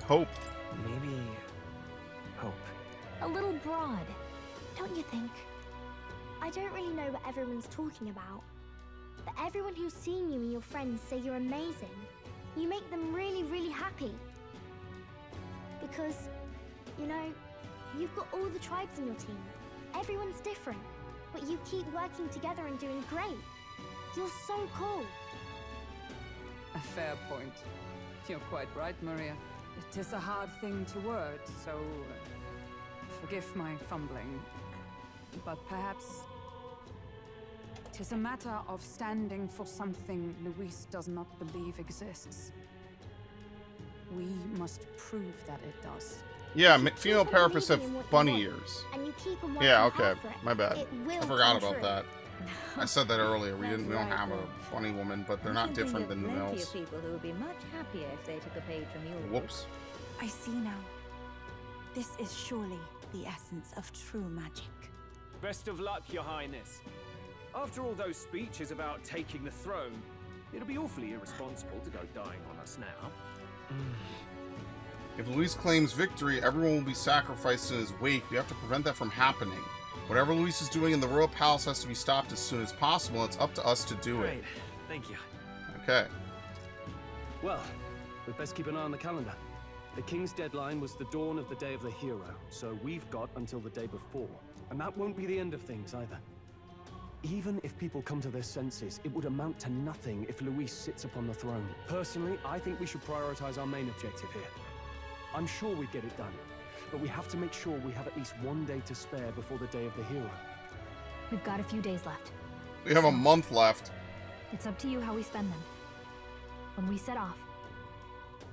Hope. Maybe... hope. A little broad, don't you think? I don't really know what everyone's talking about, but everyone who's seen you and your friends say you're amazing. You make them really, really happy. Because, you know, you've got all the tribes in your team. Everyone's different, but you keep working together and doing great. You're so cool. A fair point. You're quite right, Maria. It is a hard thing to word, so forgive my fumbling. But perhaps it is a matter of standing for something Luis does not believe exists. We must prove that it does. Yeah, female parapets have bunny ears. Yeah, okay. My bad. I forgot about that. I said that earlier. We don't have a bunny woman, but they're not different than the plenty males. of people who would be much happier if they took a page from your book. Whoops. I see now. This is surely the essence of true magic. Best of luck, Your Highness. After all those speeches about taking the throne, it'll be awfully irresponsible to go dying on us now. If Luis claims victory, everyone will be sacrificed in his wake. We have to prevent that from happening. Whatever Luis is doing in the royal palace has to be stopped as soon as possible. It's up to us to do it. Great. Thank you. Okay. Well, we'd best keep an eye on the calendar. The king's deadline was the dawn of the day of the hero, so we've got until the day before. And that won't be the end of things either. Even if people come to their senses, it would amount to nothing if Luis sits upon the throne. Personally, I think we should prioritize our main objective here. I'm sure we'd get it done, but we have to make sure we have at least one day to spare before the day of the hero. We've got a few days left. We have a month left. It's up to you how we spend them. When we set off,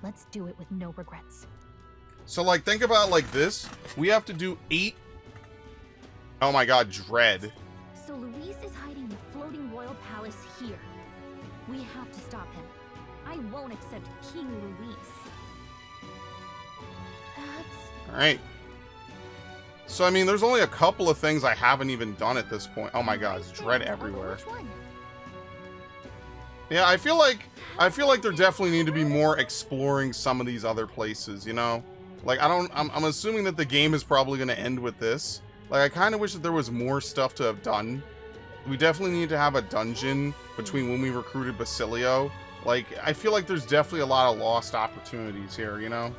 let's do it with no regrets. So, like, think about it like this. We have to do 8... Oh my god, dread. So Luis is hiding in the floating royal palace here. We have to stop him. I won't accept King Luis. Alright. So, I mean, there's only a couple of things I haven't even done at this point. Oh my god, it's dread everywhere. Yeah, I feel like there definitely need to be more exploring some of these other places, you know? Like, I'm assuming that the game is probably going to end with this. Like, I kind of wish that there was more stuff to have done. We definitely need to have a dungeon between when we recruited Basilio. Like, I feel like there's definitely a lot of lost opportunities here, you know?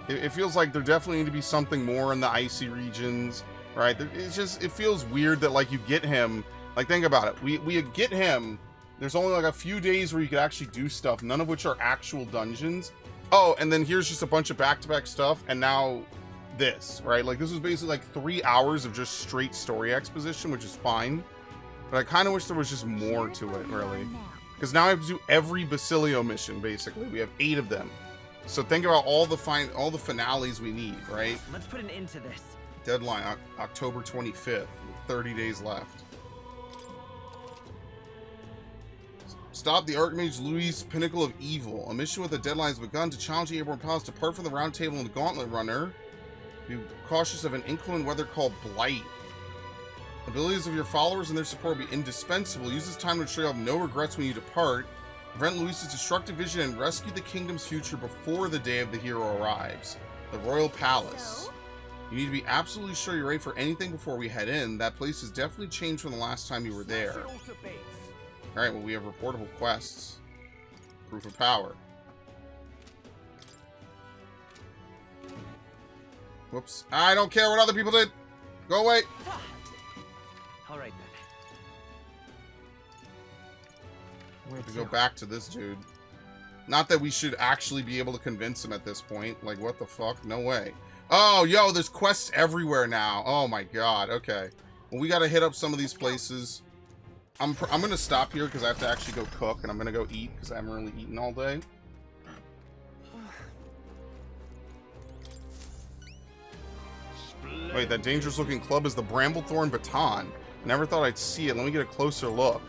It feels like there definitely need to be something more in the icy regions, right? It's just, it feels weird that, like, you get him. Like, think about it. We get him. There's only, like, a few days where you could actually do stuff, none of which are actual dungeons. Oh, and then here's just a bunch of back-to-back stuff, and now this, right? Like, this was basically, like, 3 hours of just straight story exposition, which is fine. But I kind of wish there was just more to it, really. Because now I have to do every Basilio mission, basically. We have 8 of them. So think about all the finales we need, right? Let's put an end to this. Deadline, October 25th. 30 days left. Stop the Archmage Luis, Pinnacle of Evil. A mission with a deadline has begun to challenge the Airborne Palace to depart from the Round Table and the Gauntlet Runner. Be cautious of an inclement weather called Blight. Abilities of your followers and their support will be indispensable. Use this time to ensure you have no regrets when you depart. Prevent Luis's destructive vision and rescue the kingdom's future before the day of the hero arrives. The Royal Palace. You need to be absolutely sure you're ready for anything before we head in. That place has definitely changed from the last time you were there. Alright, well, we have reportable quests. Proof of power. Whoops. I don't care what other people did. Go away. Alright then. We have to go back to this dude. Not that we should actually be able to convince him at this point. Like, what the fuck? No way. Oh, yo, there's quests everywhere now. Oh my god. Okay. Well, we gotta hit up some of these places. I'm gonna stop here because I have to actually go cook, and I'm gonna go eat because I haven't really eaten all day. Wait, that dangerous looking club is the Bramblethorn Baton. Never thought I'd see it. Let me get a closer look.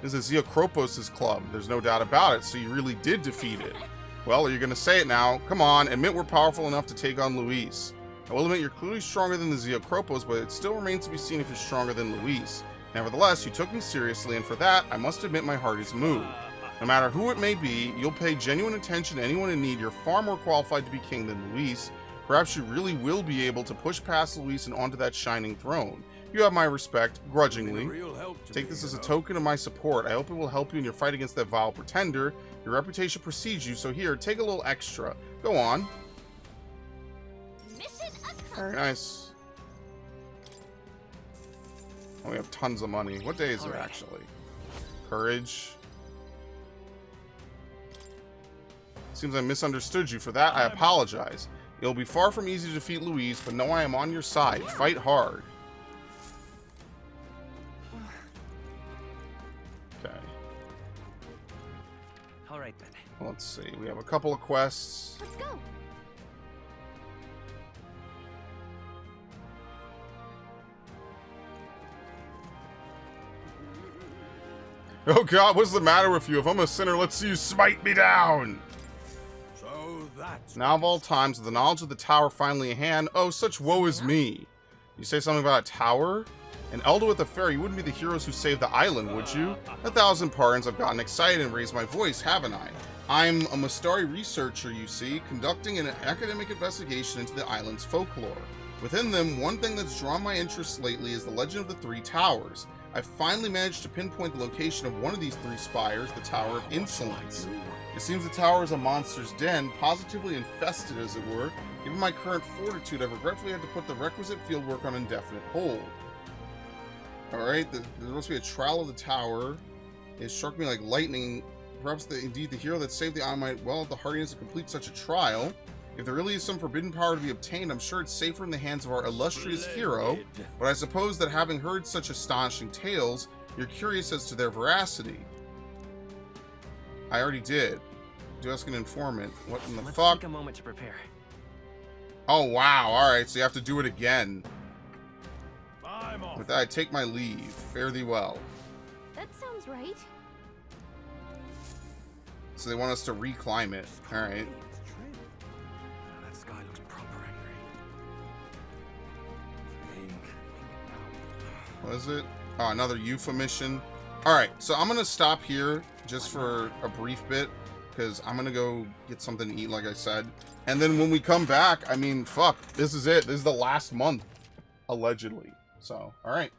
This is Zeokropos' club. There's no doubt about it, so you really did defeat it. Well, are you gonna say it now? Come on, admit we're powerful enough to take on Luis. I will admit you're clearly stronger than the Zeokropos, but it still remains to be seen if you're stronger than Luis. Nevertheless, you took me seriously, and for that, I must admit my heart is moved. No matter who it may be, you'll pay genuine attention to anyone in need. You're far more qualified to be king than Luis. Perhaps you really will be able to push past Luis and onto that shining throne. You have my respect, grudgingly. Take this as a token of my support. I hope it will help you in your fight against that vile pretender. Your reputation precedes you, so here, take a little extra. Go on. Very nice. Oh, we have tons of money. What day is it, actually? Courage. Seems I misunderstood you. For that, I apologize. It'll be far from easy to defeat Luis, but know I am on your side. Fight hard. Okay. Alright then. Let's see. We have a couple of quests. Let's go. Oh god, what's the matter with you? If I'm a sinner, let's see you smite me down! So that's... Now of all times, with the knowledge of the tower finally in hand, oh, such woe is me. You say something about a tower? An elder with a fair, you wouldn't be the heroes who saved the island, would you? 1,000 pardons, I've gotten excited and raised my voice, haven't I? I'm a Mastari researcher, you see, conducting an academic investigation into the island's folklore. Within them, one thing that's drawn my interest lately is the legend of the Three Towers. I've finally managed to pinpoint the location of one of these three spires, the Tower of Insolence. It seems the tower is a monster's den, positively infested as it were. Given my current fortitude, I've regretfully had to put the requisite fieldwork on indefinite hold. Alright, there's supposed to be a trial of the tower. It struck me like lightning. Perhaps indeed the hero that saved the island might well have the hardiness to complete such a trial. If there really is some forbidden power to be obtained, I'm sure it's safer in the hands of our illustrious hero, but I suppose that having heard such astonishing tales, you're curious as to their veracity. I already did. Do ask an informant. What in the fuck? Let's take a moment to prepare. Oh wow, alright, so you have to do it again. With that, I take my leave. Fare thee well. That sounds right. So they want us to reclimb it. Alright. That sky looks proper angry. What is it? Oh, another UFA mission. Alright, so I'm gonna stop here just for a brief bit, because I'm gonna go get something to eat, like I said. And then when we come back, I mean, fuck, this is it. This is the last month, allegedly. So, alright.